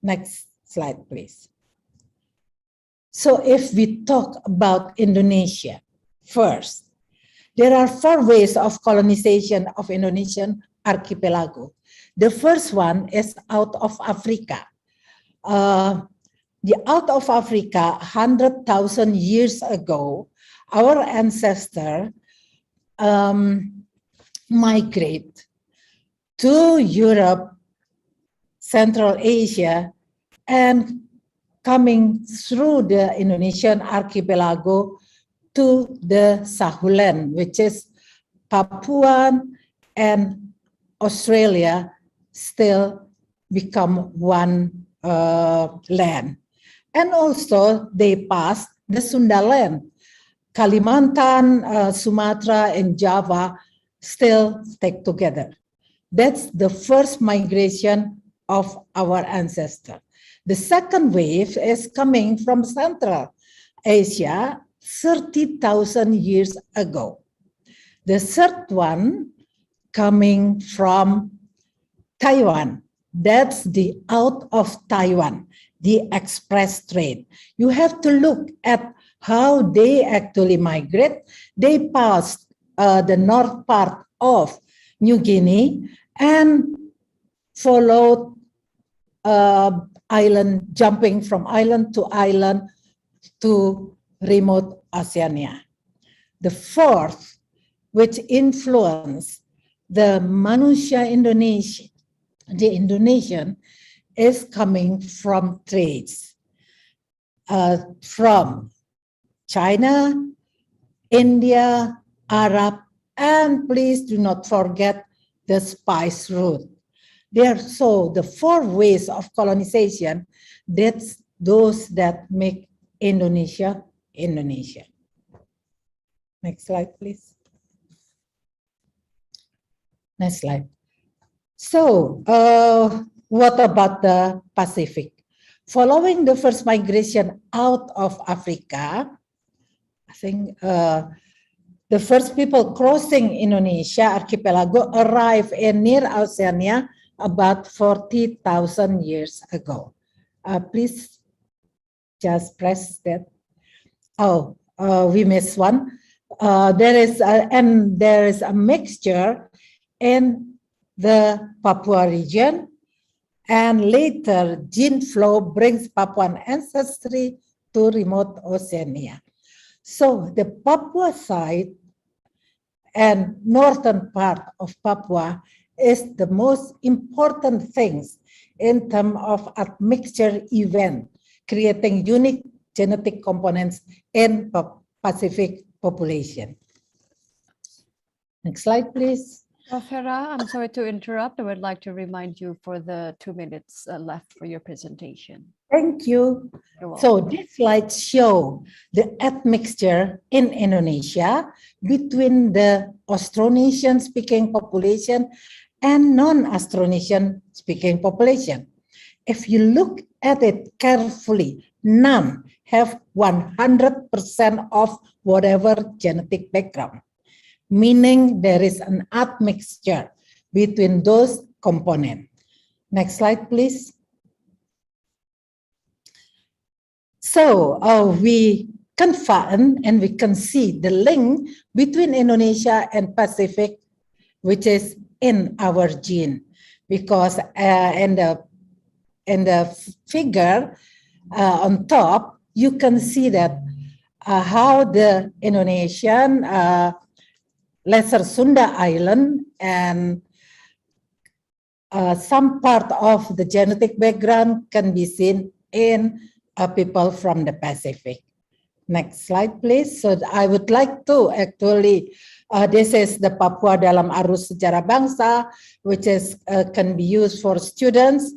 Next slide, please. So if we talk about Indonesia first, there are 4 ways of colonization of Indonesian archipelago. The first one is out of Africa. The out of Africa, 100,000 years ago, our ancestors migrate to Europe, Central Asia, and coming through the Indonesian archipelago to the Sahulen, which is Papua and Australia, still become one land. And also they passed the Sunda land. Kalimantan, Sumatra, and Java still stick together. That's the first migration of our ancestors. The second wave is coming from Central Asia 30,000 years ago. The third one coming from Taiwan. That's the out of Taiwan, the express trade. You have to look at how they actually migrate. They passed the north part of New Guinea and followed island, jumping from island to island to remote Oceania. The fourth, which influenced the Manusia Indonesia, the Indonesian, is coming from trades from China, India, Arab, and please do not forget the spice route. So the four ways of colonization, that's those that make Indonesia, Indonesia. Next slide, please. Next slide. So what about the Pacific? Following the first migration out of Africa, I think the first people crossing Indonesia archipelago arrived in near Oceania about 40,000 years ago. Please just press that. Oh, we missed one. There is a mixture in the Papua region, and later gene flow brings Papuan ancestry to remote Oceania. So the Papua side and northern part of Papua is the most important things in terms of admixture event, creating unique genetic components in Pacific population. Next slide, please. Hera, I'm sorry to interrupt. I would like to remind you for the 2 minutes left for your presentation. Thank you. So this slide show the admixture in Indonesia between the Austronesian speaking population and non-Austronesian speaking population. If you look at it carefully, none have 100% of whatever genetic background, meaning there is an admixture between those components. Next slide, please. So we can find and we can see the link between Indonesia and Pacific, which is in our gene, because in the figure on top, you can see that how the Indonesian Lesser Sunda Island and some part of the genetic background can be seen in people from the Pacific. Next slide, please. So I would like to actually, this is the Papua dalam Arus Sejarah Bangsa, which is can be used for students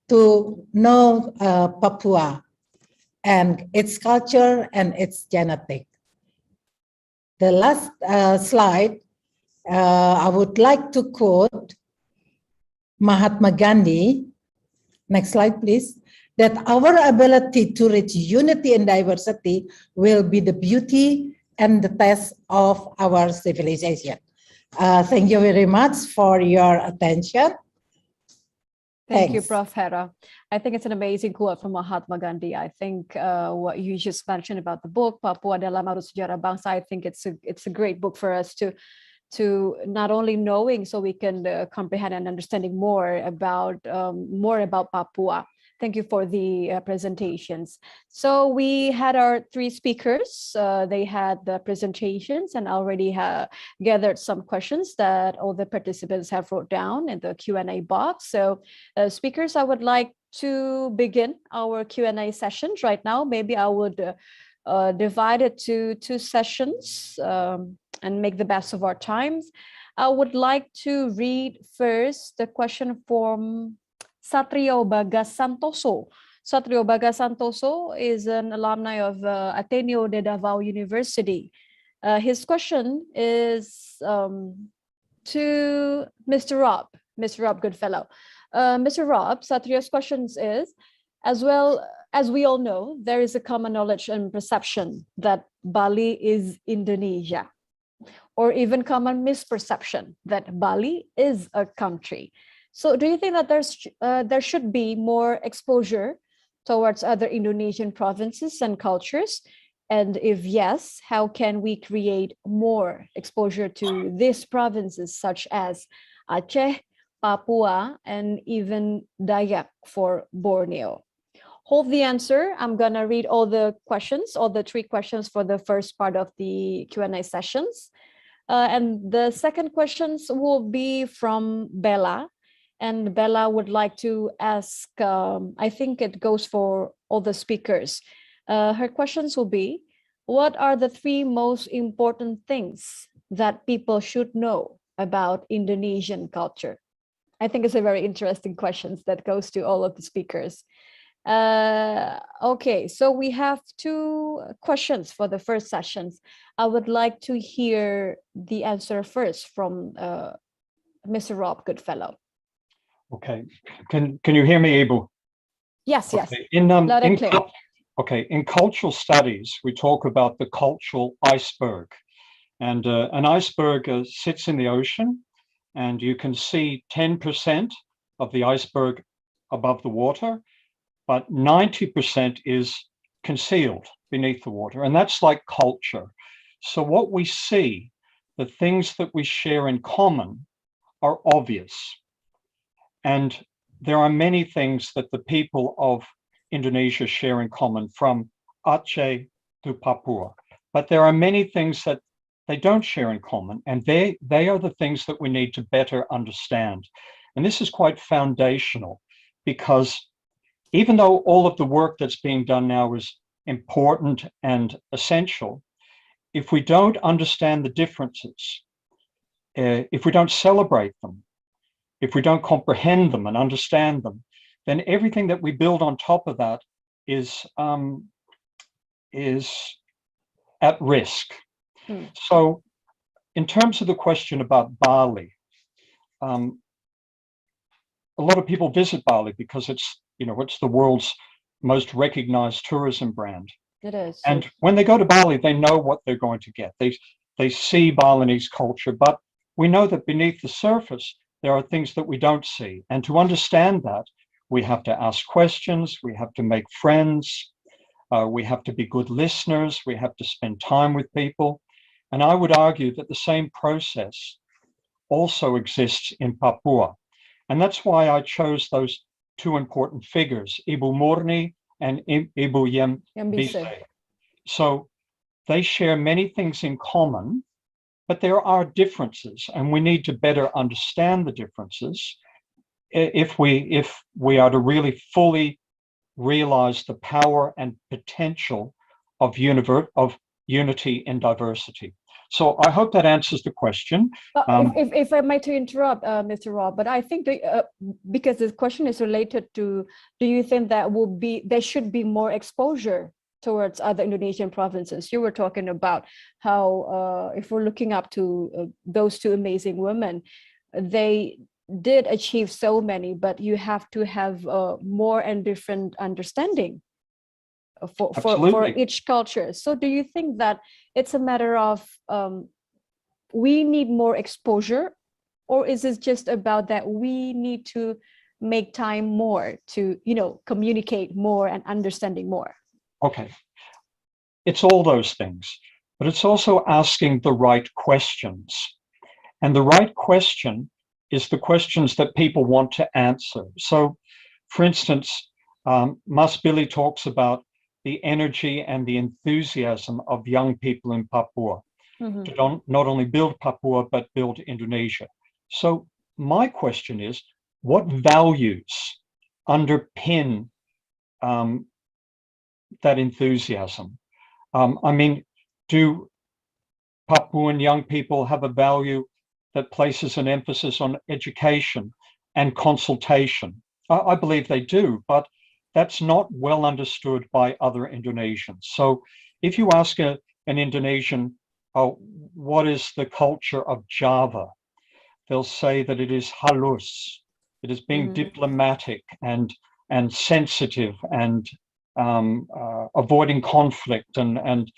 to know Papua and its culture and its genetic. The last slide, I would like to quote Mahatma Gandhi. Next slide, please. That our ability to reach unity and diversity will be the beauty and the test of our civilization. Thank you very much for your attention. Thank you, Prof. Hera. I think it's an amazing quote from Mahatma Gandhi. I think what you just mentioned about the book, Papua dalam Arus Sejarah Bangsa, I think it's a great book for us to not only knowing so we can comprehend and understanding more about Papua. Thank you for the presentations. So we had our three speakers. They had the presentations and already gathered some questions that all the participants have wrote down in the Q&A box. So speakers, I would like to begin our Q&A sessions right now. Maybe I would divide it to 2 sessions and make the best of our times. I would like to read first the question from Satrio Bagas Santoso. Satrio Bagas Santoso is an alumni of Ateneo de Davao University. His question is to Mr. Rob. Mr. Rob Goodfellow. Mr. Rob, Satrio's question is, as well as we all know, there is a common knowledge and perception that Bali is Indonesia, or even common misperception that Bali is a country. So do you think that there should be more exposure towards other Indonesian provinces and cultures? And if yes, how can we create more exposure to these provinces such as Aceh, Papua, and even Dayak for Borneo. Hold the answer. I'm going to read all the questions, all the 3 questions for the first part of the Q&A sessions. And the second questions will be from Bella. And Bella would like to ask, I think it goes for all the speakers. Her questions will be, what are the 3 most important things that people should know about Indonesian culture? I think it's a very interesting question that goes to all of the speakers. Okay, so we have 2 questions for the first sessions. I would like to hear the answer first from Mr. Rob Goodfellow. Okay, can you hear me, Ibu? Yes, yes. Okay. Loud and clear. Okay, in cultural studies, we talk about the cultural iceberg. And an iceberg sits in the ocean, and you can see 10% of the iceberg above the water, but 90% is concealed beneath the water. And that's like culture. So what we see, the things that we share in common are obvious. And there are many things that the people of Indonesia share in common, from Aceh to Papua. But there are many things that they don't share in common, and they are the things that we need to better understand. And this is quite foundational, because even though all of the work that's being done now is important and essential, if we don't understand the differences, if we don't celebrate them, if we don't comprehend them and understand them, then everything that we build on top of that is at risk. So in terms of the question about Bali, a lot of people visit Bali because it's the world's most recognized tourism brand. It is. And when they go to Bali, they know what they're going to get. They see Balinese culture, but we know that beneath the surface, there are things that we don't see. And to understand that, we have to ask questions, we have to make friends, we have to be good listeners, we have to spend time with people. And I would argue that the same process also exists in Papua. And that's why I chose those 2 important figures, Ibu Murni and Ibu Yembise. So they share many things in common, but there are differences, and we need to better understand the differences if we are to really fully realize the power and potential of unity in diversity. So I hope that answers the question. If I might interrupt, Mr. Rob, but I think because this question is related to, do you think that there should be more exposure towards other Indonesian provinces? You were talking about how if we're looking up to those 2 amazing women, they did achieve so many, but you have to have more and different understanding for each culture. So do you think that it's a matter of we need more exposure, or is it just about that we need to make time more to communicate more and understanding more? Okay, it's all those things, but it's also asking the right questions. And the right question is the questions that people want to answer. So, for instance, Mas Billy talks about the energy and the enthusiasm of young people in Papua to not only build Papua, but build Indonesia. So my question is, what values underpin that enthusiasm? I mean, do Papuan young people have a value that places an emphasis on education and consultation? I believe they do, but that's not well understood by other Indonesians. So if you ask an Indonesian, what is the culture of Java? They'll say that it is halus. It is being diplomatic and sensitive and avoiding conflict and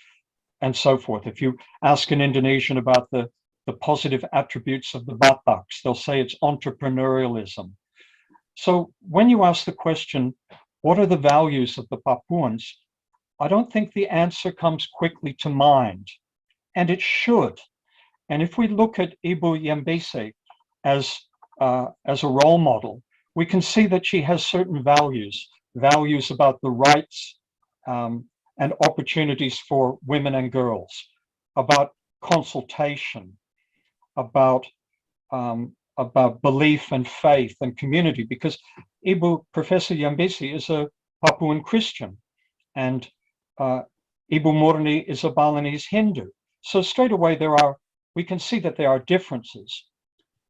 so forth. If you ask an Indonesian about the positive attributes of the Bataks, they'll say it's entrepreneurialism. So when you ask the question, what are the values of the Papuans? I don't think the answer comes quickly to mind, and it should. And if we look at Ibu Yembise as as a role model, we can see that she has certain values about the rights and opportunities for women and girls, about consultation, about belief and faith and community, because Professor Yambisi is a Papuan Christian, and Ibu Murni is a Balinese Hindu. So straight away we can see that there are differences,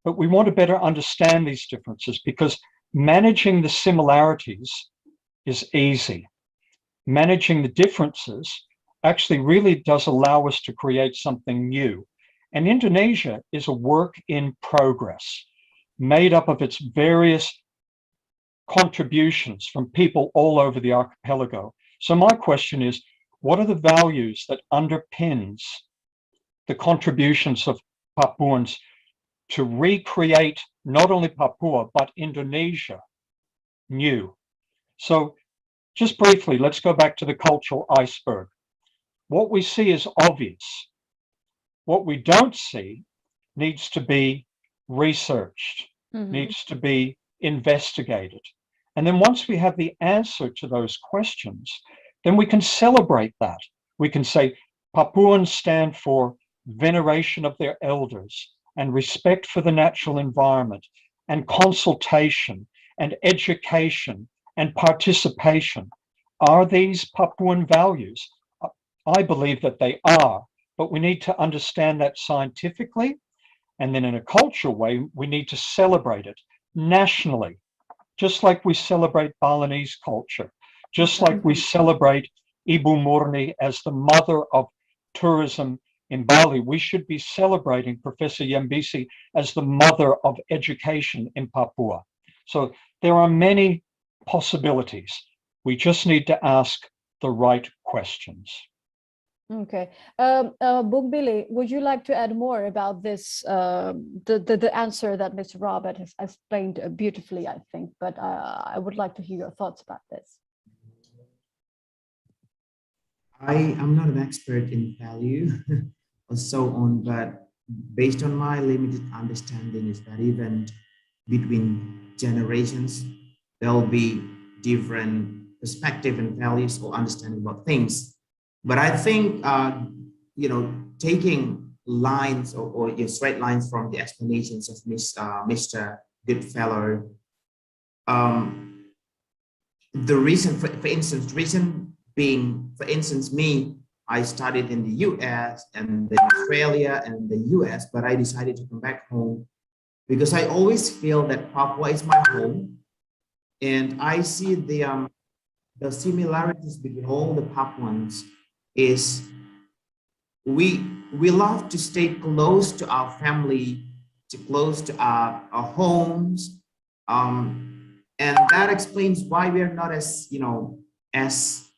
but we want to better understand these differences, because managing the similarities is easy. Managing the differences actually really does allow us to create something new. And Indonesia is a work in progress, made up of its various contributions from people all over the archipelago. So my question is, what are the values that underpins the contributions of Papuans to recreate not only Papua, but Indonesia new? So just briefly, let's go back to the cultural iceberg. What we see is obvious. What we don't see needs to be researched, needs to be investigated. And then once we have the answer to those questions, then we can celebrate that. We can say Papuans stand for veneration of their elders and respect for the natural environment and consultation and education and participation. Are these Papuan values? I believe that they are, but we need to understand that scientifically. And then in a cultural way, we need to celebrate it nationally, just like we celebrate Balinese culture, just like we celebrate Ibu Murni as the mother of tourism in Bali. We should be celebrating Professor Yambisi as the mother of education in Papua. So there are many possibilities. We just need to ask the right questions. Okay. Bung Billy, would you like to add more about this, the answer that Mr. Robert has explained beautifully, I think, but I would like to hear your thoughts about this. I am not an expert in value or so on, but based on my limited understanding is that even between generations, there'll be different perspective and values or understanding about things. But I think, taking lines or straight lines from the explanations of Mr. Goodfellow, the reason, for instance, for instance, me, I studied in the US and then Australia and the US, but I decided to come back home because I always feel that Papua is my home. And I see the similarities between all the Papuans is we love to stay close to our family, close to our homes. And that explains why we are not as, as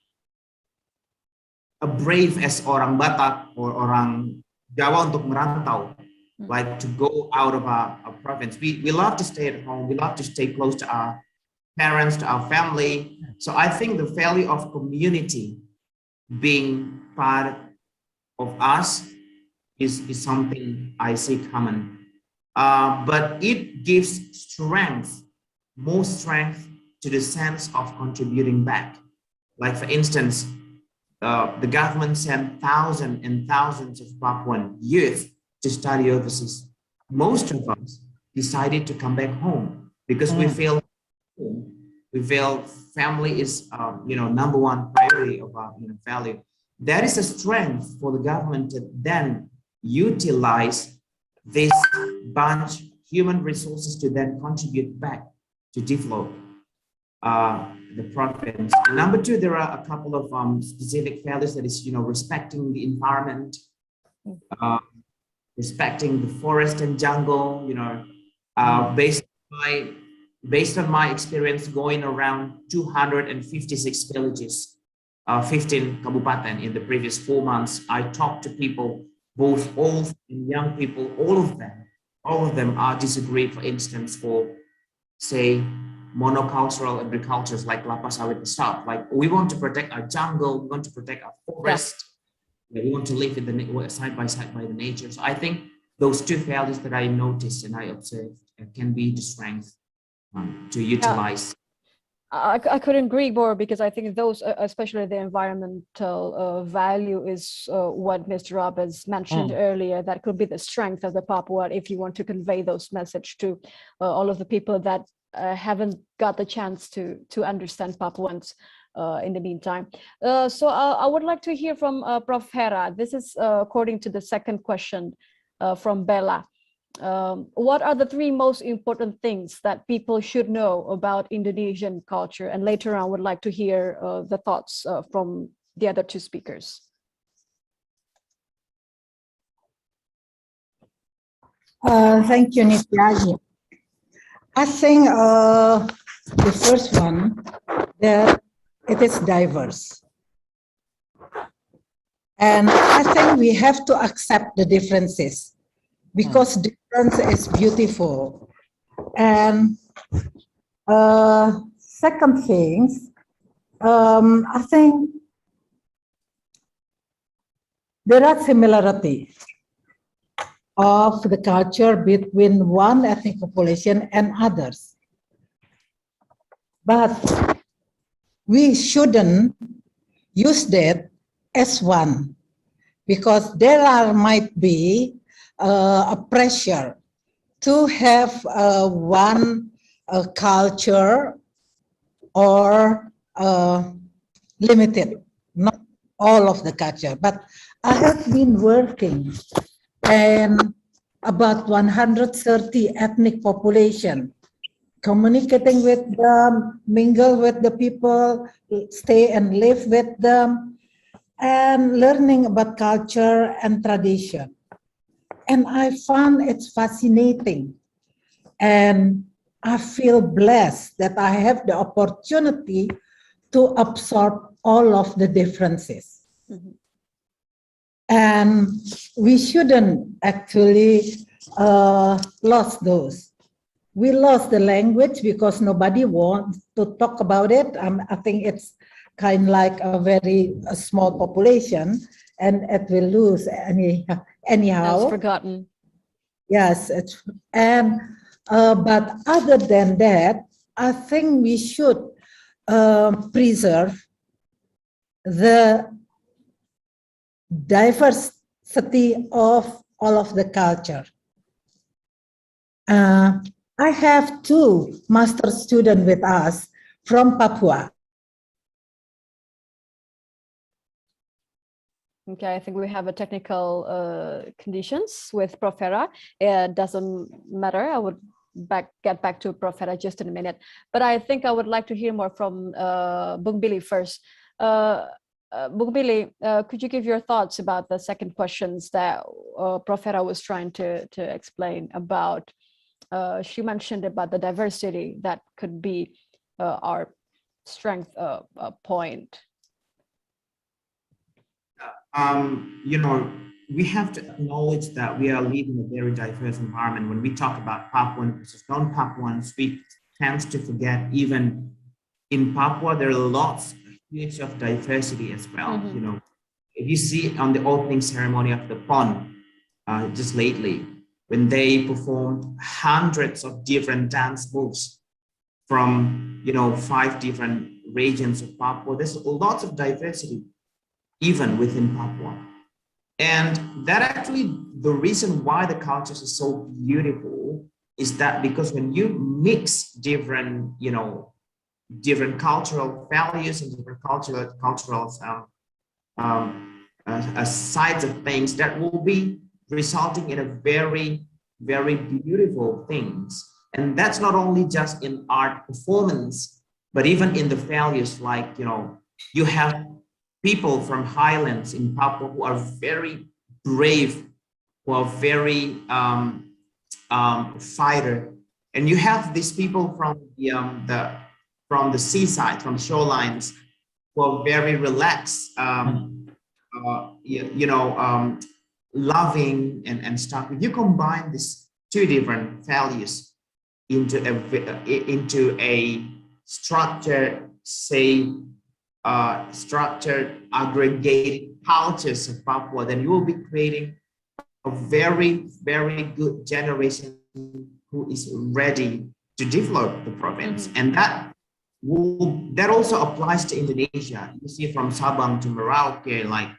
brave as orang Batak or orang Jawa untuk merantau, like to go out of our province. We love to stay at home. We love to stay close to our parents, to our family. So I think the value of community being part of us is something I see common. But it gives strength, more strength to the sense of contributing back. Like for instance, the government sent thousands and thousands of Papuan youth to study overseas. Most of us decided to come back home because we feel family is number one priority of our value. That is a strength for the government to then utilize this bunch human resources to then contribute back to develop the province. And number two, there are a couple of specific values that is respecting the environment, respecting the forest and jungle. Based on my experience going around 256 villages, 15 kabupaten in the previous 4 months, I talked to people, both old and young people. All of them are disagreed, for instance, for say monocultural agricultures like kelapa sawit and stuff. Like we want to protect our jungle, we want to protect our forest, we want to live in the side by side by the nature. So I think those two values that I noticed and I observed. can be the strength to utilize. I couldn't agree more, because I think those, especially the environmental value, is what Mr. Roberts mentioned earlier. That could be the strength of the Papua if you want to convey those message to all of the people that haven't got the chance to understand Papuans in the meantime. So I would like to hear from Prof. Hera. This is according to the second question from Bella. What are the three most important things that people should know about Indonesian culture? And later on, I would like to hear the thoughts from the other two speakers. Thank you, Nitya. I think the first one, that it is diverse. And I think we have to accept the differences, because difference is beautiful. And second thing, I think there are similarities of the culture between one ethnic population and others. But we shouldn't use that as one, because might be a pressure to have one culture, or limited, not all of the culture. But I have been working and about 130 ethnic population, communicating with them, mingle with the people, stay and live with them, and learning about culture and tradition. And I found it's fascinating. And I feel blessed that I have the opportunity to absorb all of the differences. And we shouldn't actually lose those. We lost the language because nobody wants to talk about it. I think it's kind of like a small population, and it will lose anyhow. That's forgotten. Yes, but other than that, I think we should preserve the diversity of all of the culture. I have two master students with us from Papua. Okay, I think we have a technical conditions with Prof. Hera. It doesn't matter. I would get back to Prof. Hera just in a minute. But I think I would like to hear more from Bung Billy first. Bung Billy, could you give your thoughts about the second questions that Prof. Hera was trying to explain about? She mentioned about the diversity that could be our strength point. You know, we have to acknowledge that we are living in a very diverse environment. When we talk about Papuan versus non-Papuans, we tend to forget even in Papua, there are lots of diversity as well. You know, if you see on the opening ceremony of the pond just lately, when they performed hundreds of different dance moves from, 5 different regions of Papua, there's lots of diversity even within Papua. And that actually, the reason why the cultures are so beautiful is that because when you mix different, different cultural values and different cultural sides of things, that will be resulting in a very, very beautiful things. And that's not only just in art performance, but even in the values, like, you have people from highlands in Papua who are very brave, who are very fighter, and you have these people from the seaside, from shorelines, who are very relaxed, loving and stuff. If you combine these two different values into a structured, structured, aggregated cultures of Papua, then you will be creating a very, very good generation who who is ready to develop the province. And that also applies to Indonesia. You see from Sabang to Merauke, like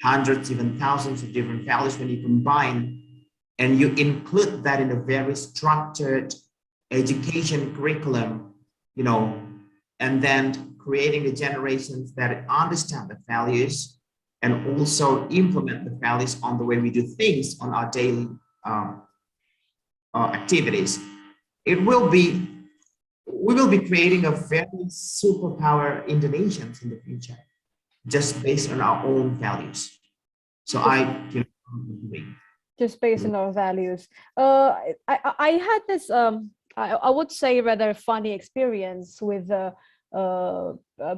hundreds, even thousands of different values when you combine and you include that in a very structured education curriculum, you know, and then creating the generations that understand the values and also implement the values on the way we do things on our daily activities. We will be creating a very superpower Indonesians in the future, just based on our own values. So just based on our values. I had this, I would say, rather funny experience with a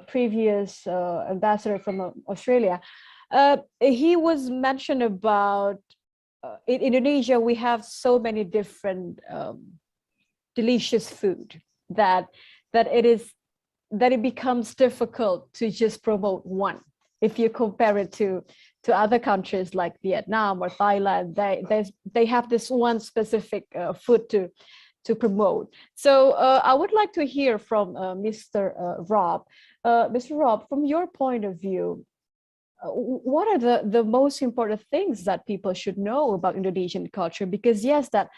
previous ambassador from Australia. He was mentioned about in Indonesia, we have so many different delicious food that it becomes difficult to just promote one. If you compare it to other countries like Vietnam or Thailand, they have this one specific food to promote. So I would like to hear from Mr. Rob. Mr. Rob, from your point of view, what are the most important things that people should know about Indonesian culture? Because yes, that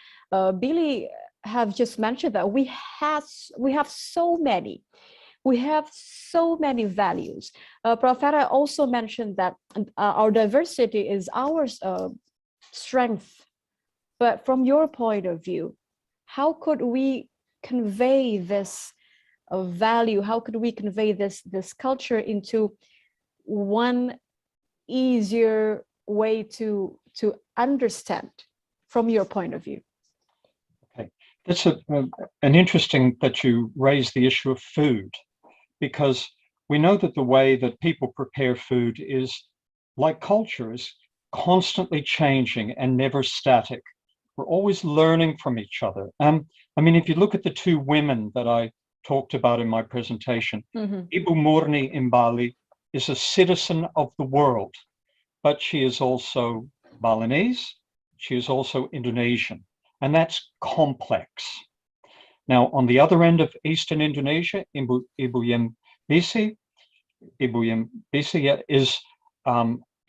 Billy have just mentioned that we have so many. We have so many values. Professor also mentioned that our diversity is our strength. But from your point of view, how could we convey this value? How could we convey this culture into one easier way to understand from your point of view? Okay, that's an interesting that you raise the issue of food, because we know that the way that people prepare food is, like culture, is constantly changing and never static. We're always learning from each other. I mean, if you look at the two women that I talked about in my presentation, Ibu Murni in Bali is a citizen of the world, but she is also Balinese, she is also Indonesian, and that's complex. Now, on the other end of Eastern Indonesia, Ibu Yembisi is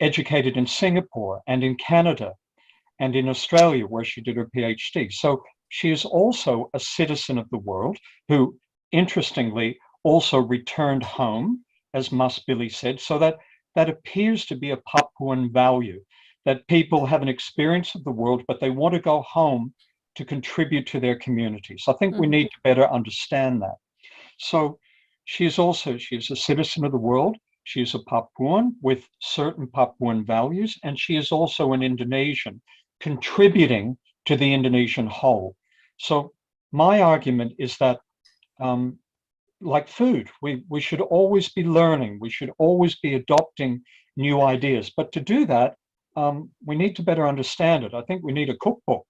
educated in Singapore and in Canada and in Australia, where she did her PhD. So she is also a citizen of the world who, interestingly, also returned home, as Mas Billy said. So that appears to be a Papuan value, that people have an experience of the world, but they want to go home to contribute to their communities. I think we need to better understand that. So she is a citizen of the world. She is a Papuan with certain Papuan values, and she is also an Indonesian contributing to the Indonesian whole. So my argument is that, like food, we should always be learning. We should always be adopting new ideas. But to do that, we need to better understand it. I think we need a cookbook.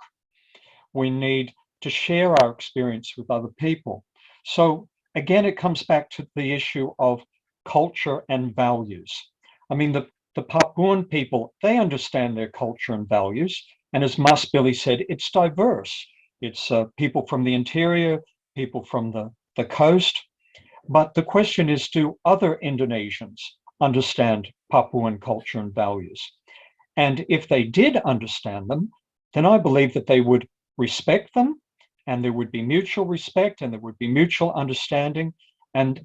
We need to share our experience with other people. So again, it comes back to the issue of culture and values. I mean, the Papuan people, they understand their culture and values. And as Mas Billy said, it's diverse. It's people from the interior, people from the coast. But the question is, do other Indonesians understand Papuan culture and values? And if they did understand them, then I believe that they would respect them, and there would be mutual respect, and there would be mutual understanding. And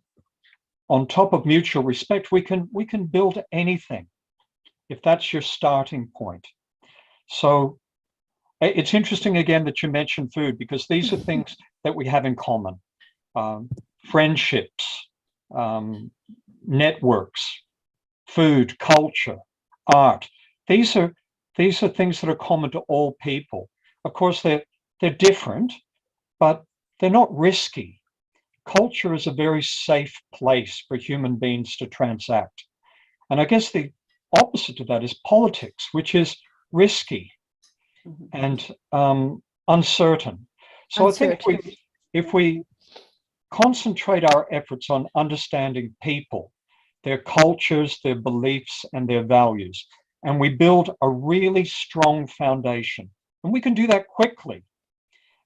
on top of mutual respect, we can build anything, if that's your starting point. So it's interesting again that you mentioned food, because these are things that we have in common. Friendships, networks, food, culture, art. These are things that are common to all people. Of course, they're different, but they're not risky. Culture is a very safe place for human beings to transact. And I guess the opposite of that is politics, which is risky and uncertain. So I think if we concentrate our efforts on understanding people, their cultures, their beliefs, and their values, and we build a really strong foundation, and we can do that quickly.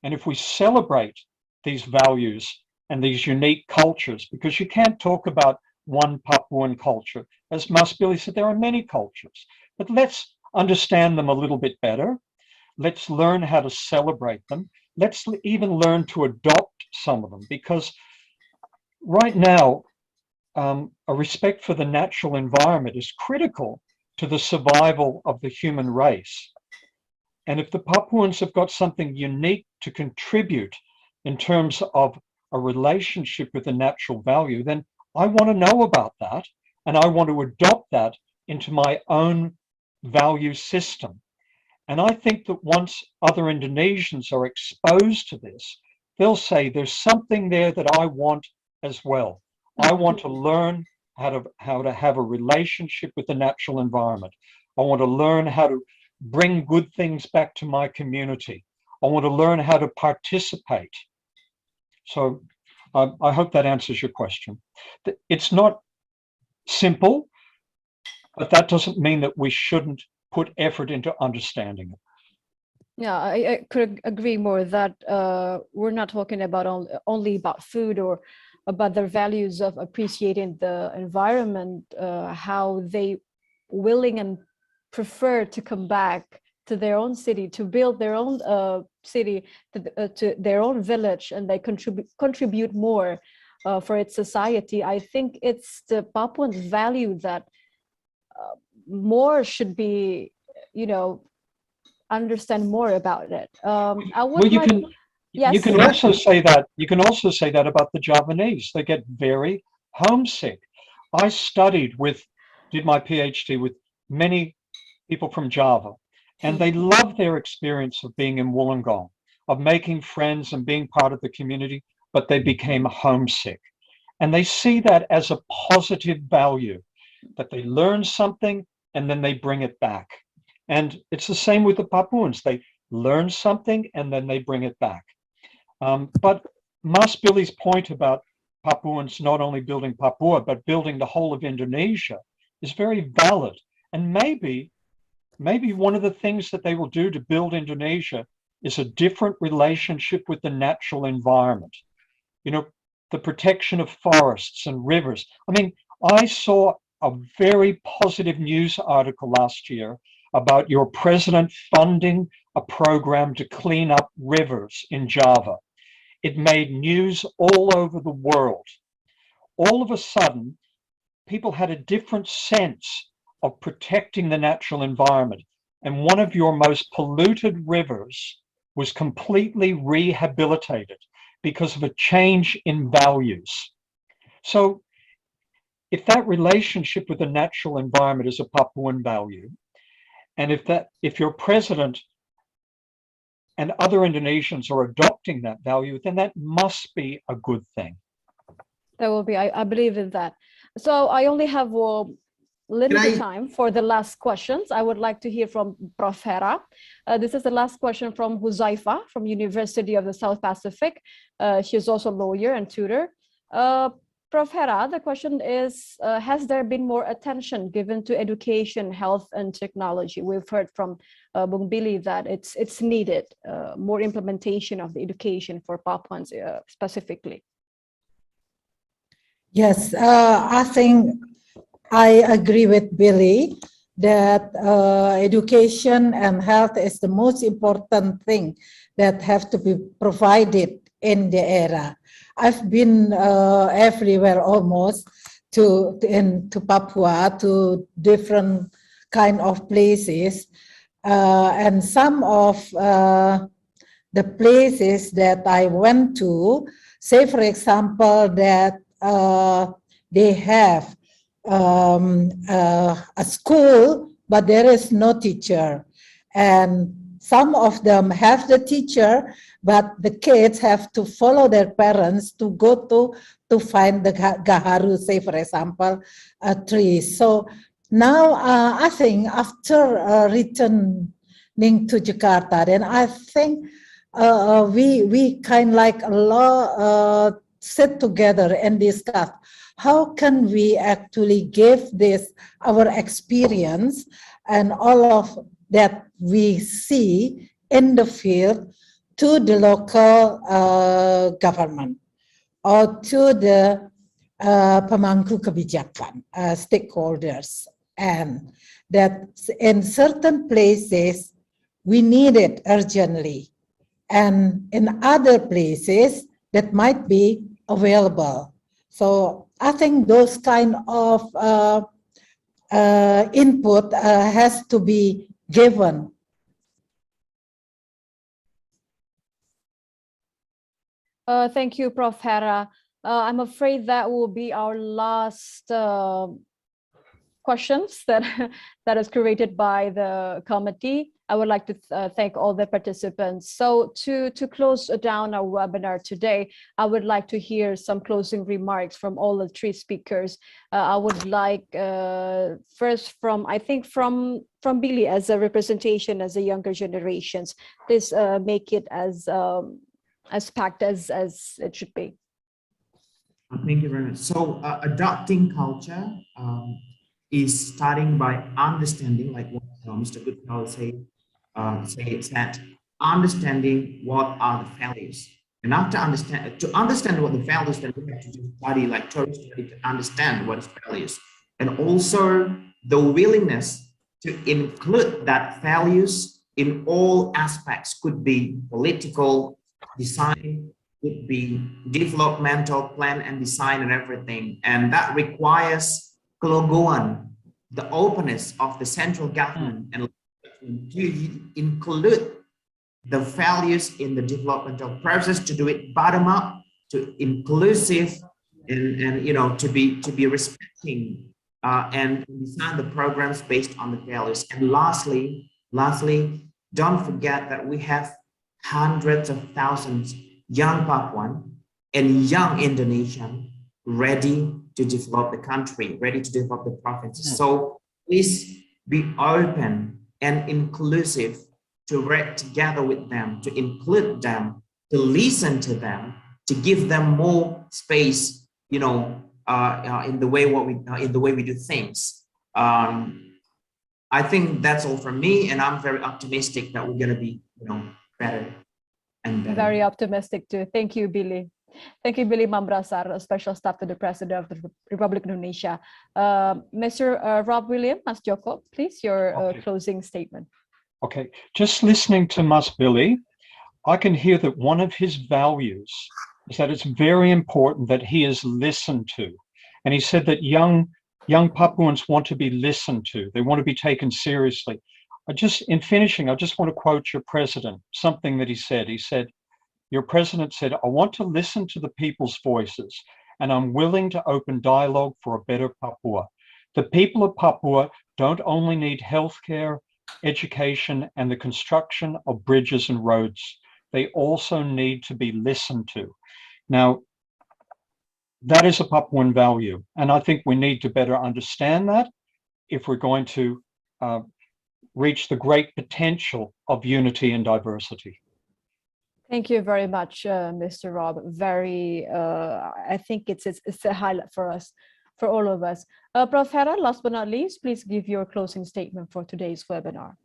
And if we celebrate these values and these unique cultures, because you can't talk about one Papuan culture. As Mas Billy said, there are many cultures, but let's understand them a little bit better. Let's learn how to celebrate them. Let's even learn to adopt some of them, because right now, a respect for the natural environment is critical to the survival of the human race. And if the Papuans have got something unique to contribute in terms of a relationship with the natural value, then I want to know about that, and I want to adopt that into my own value system. And I think that once other Indonesians are exposed to this, they'll say there's something there that I want as well. I want to learn how to have a relationship with the natural environment. I want to learn how to bring good things back to my community. I want to learn how to participate. So I hope that answers your question. It's not simple, but that doesn't mean that we shouldn't put effort into understanding it. Yeah, I could agree more that we're not talking about only about food or about their values of appreciating the environment, how they willing and prefer to come back to their own city, to build their own city, to their own village, and they contribute more for its society. I think it's the Papuan value that more should be, understand more about it. I would You can also say that. You can also say that about the Javanese. They get very homesick. I did my PhD with many people from Java, and they love their experience of being in Wollongong, of making friends and being part of the community, but they became homesick. And they see that as a positive value, that they learn something and then they bring it back. And it's the same with the Papuans. They learn something and then they bring it back. But Mas Billy's point about Papuans not only building Papua, but building the whole of Indonesia is very valid. And maybe one of the things that they will do to build Indonesia is a different relationship with the natural environment. The protection of forests and rivers. I mean, I saw a very positive news article last year about your president funding a program to clean up rivers in Java. It made news all over the world. All of a sudden, people had a different sense of protecting the natural environment. And one of your most polluted rivers was completely rehabilitated because of a change in values. So if that relationship with the natural environment is a Papuan value, and if your president and other Indonesians are adopting that value, then that must be a good thing. That will be, I believe in that. So I only have limited time for the last questions. I would like to hear from Prof. Hera. This is the last question from Huzaifa from University of the South Pacific. She's also a lawyer and tutor. Prof. Hera, the question is, has there been more attention given to education, health, and technology? We've heard from Bung Billy that it's needed, more implementation of the education for Papuans specifically. Yes, I think I agree with Billy that education and health is the most important thing that have to be provided in the era. I've been everywhere almost to Papua, to different kind of places, and some of the places that I went to, say for example that they have a school, but there is no teacher, and some of them have the teacher, but the kids have to follow their parents to go to find the gaharu, say for example, a tree. So now I think after returning to Jakarta, then I think we kind like a lot sit together and discuss how can we actually give this our experience and all of that we see in the field to the local government or to the pemangku kebijakan, stakeholders, and that in certain places we need it urgently, and in other places that might be available. So I think those kind of input has to be given. Thank you, Prof. Hera. I'm afraid that will be our last questions that that is curated by the committee. I would like to thank all the participants. So to close down our webinar today, I would like to hear some closing remarks from all the three speakers. I would like first from, I think from Billy as a representation as the younger generations. Please make it as packed as it should be. Thank you very much. So adopting culture is starting by understanding, like what Mr. Goodfellow said, understanding what are the values. And after understand what the values, then we have to do study, like tourist study, to understand what is values. And also the willingness to include that values in all aspects, could be political, design, could be developmental plan and design and everything. And that requires kelogoan, the openness of the central government and to include the values in the developmental process, to do it bottom up, to inclusive, and you know, to be respecting and design the programs based on the values. And lastly, don't forget that we have hundreds of thousands young Papuan and young Indonesian ready to develop the country, ready to develop the provinces. So please be open and inclusive, to work together with them, to include them, to listen to them, to give them more space, you know, in the way we do things. I think that's all from me, and I'm very optimistic that we're going to be, you know, better and better. Very optimistic too. Thank you, Billy. Thank you, Billy Mambrasar, a special staff to the President of the Republic of Indonesia. Mr. Rob William, Mas Joko, please, your closing statement. Okay, just listening to Mas Billy, I can hear that one of his values is that it's very important that he is listened to. And he said that young Papuans want to be listened to. They want to be taken seriously. In finishing, I just want to quote your president, something that he said. He said, your president said, I want to listen to the people's voices, and I'm willing to open dialogue for a better Papua. The people of Papua don't only need healthcare, education, and the construction of bridges and roads. They also need to be listened to. Now, that is a Papuan value, and I think we need to better understand that if we're going to reach the great potential of unity and diversity. Thank you very much, Mr. Rob. Very, I think it's a highlight for us, for all of us. Prof. Hera, last but not least, please give your closing statement for today's webinar.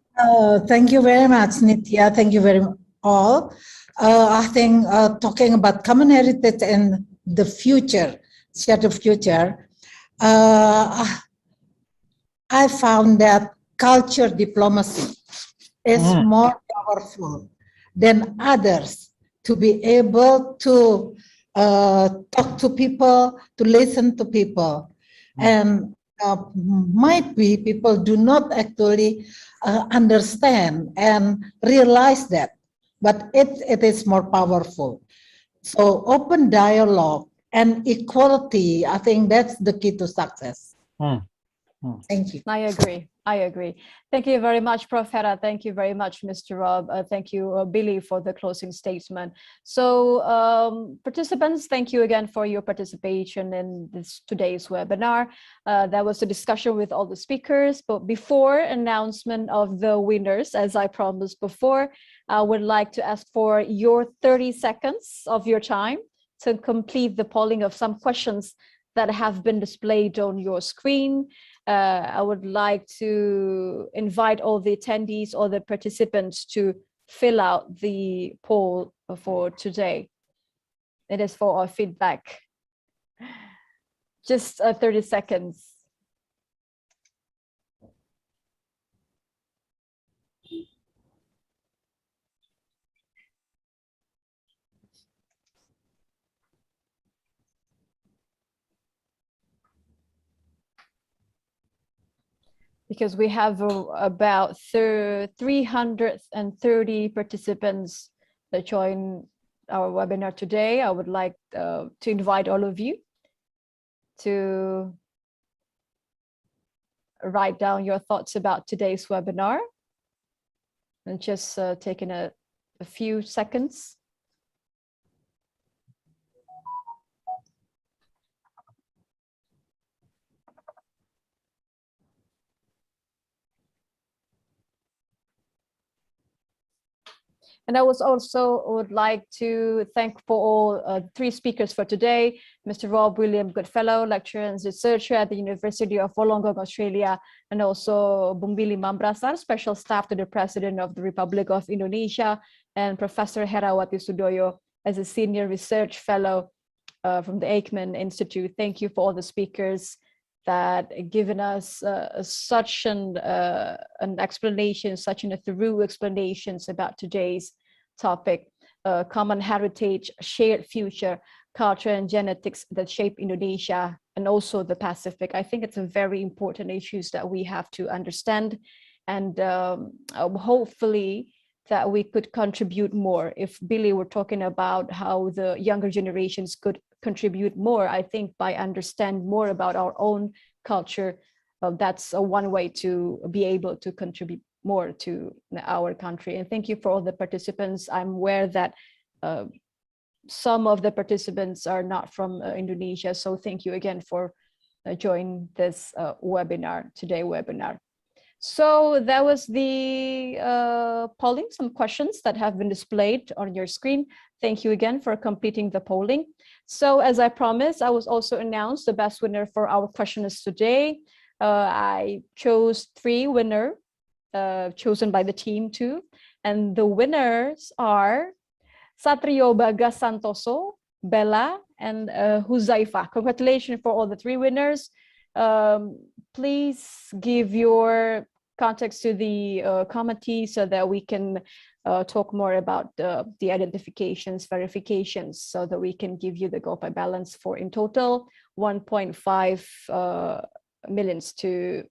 Thank you very much, Nitya. Thank you very much, all. I think talking about common heritage and the future, shared future, I found that culture diplomacy is more powerful than others, to be able to talk to people, to listen to people. And might be people do not actually understand and realize that, but it is more powerful. So open dialogue and equality, I think that's the key to success. Thank you. I agree. Thank you very much, Prof. Hera. Thank you very much, Mr. Rob. Thank you, Billy, for the closing statement. So participants, thank you again for your participation in today's webinar. That was a discussion with all the speakers, but before announcement of the winners, as I promised before, I would like to ask for your 30 seconds of your time to complete the polling of some questions that have been displayed on your screen. I would like to invite all the attendees or the participants to fill out the poll for today. It is for our feedback. Just 30 seconds. Because we have about 330 participants that join our webinar today. I would like to invite all of you to write down your thoughts about today's webinar, and just taking a few seconds. And I would like to thank for all three speakers for today: Mr. Rob William Goodfellow, lecturer and researcher at the University of Wollongong, Australia, and also Bung Billy Mambrasar, special staff to the President of the Republic of Indonesia, and Professor Harawati Sudoyo as a senior research fellow from the Aikman Institute. Thank you for all the speakers that given us such an explanation, such a thorough explanations about today's topic, common heritage, shared future, culture and genetics that shape Indonesia and also the Pacific. I think it's a very important issues that we have to understand, and hopefully that we could contribute more. If Billy were talking about how the younger generations could contribute more, I think by understand more about our own culture, that's one way to be able to contribute more to our country. And thank you for all the participants. I'm aware that some of the participants are not from Indonesia, so thank you again for joining this today webinar. So that was the polling, some questions that have been displayed on your screen. Thank you again for completing the polling. So as I promised, I was also announced the best winner for our questioners today. I chose 3 winners chosen by the team too. And the winners are Satrio Bagas Santoso, Bella, and Huzaifa. Congratulations for all the 3 winners. Please give your contacts to the committee so that we can talk more about the identifications, verifications, so that we can give you the GoPay balance for in total 1.5 millions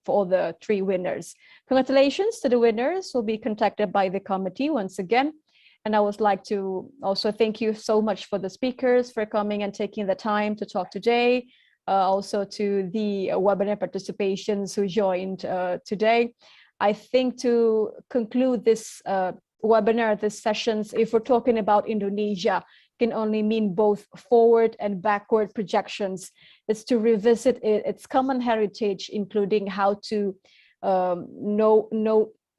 for all the 3 winners. Congratulations to the winners. Will be contacted by the committee once again. And I would like to also thank you so much for the speakers for coming and taking the time to talk today. Also to the webinar participations who joined today. I think to conclude this webinar, this sessions, if we're talking about Indonesia, can only mean both forward and backward projections. It's to revisit its common heritage, including how to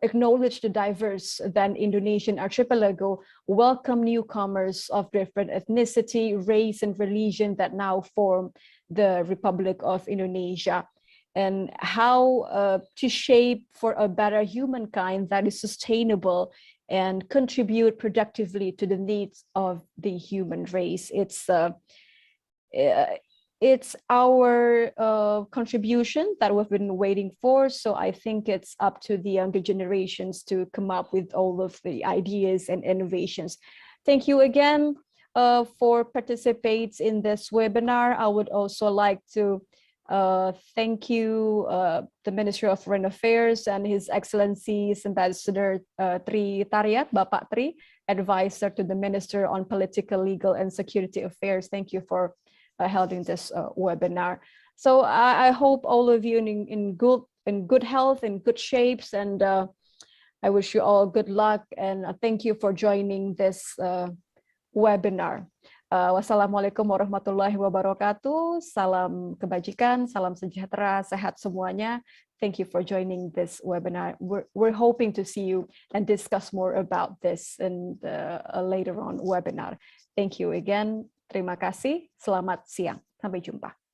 acknowledge the diverse then Indonesian archipelago, welcome newcomers of different ethnicity, race, and religion that now form the Republic of Indonesia, and how to shape for a better humankind that is sustainable and contribute productively to the needs of the human race. It's our contribution that we've been waiting for. So I think it's up to the younger generations to come up with all of the ideas and innovations. Thank you again for participating in this webinar. I would also like to thank you, the Ministry of Foreign Affairs and His Excellency's Ambassador Tri Tariat, Bapak Tri, advisor to the Minister on Political, Legal and Security Affairs. Thank you for holding this webinar. So I hope all of you in good health, in good shapes, and I wish you all good luck, and thank you for joining this webinar. Wassalamualaikum warahmatullahi wabarakatuh. Salam kebajikan, salam sejahtera, sehat semuanya. Thank you for joining this webinar. We're hoping to see you and discuss more about this in the later on webinar. Thank you again. Terima kasih. Selamat siang. Sampai jumpa.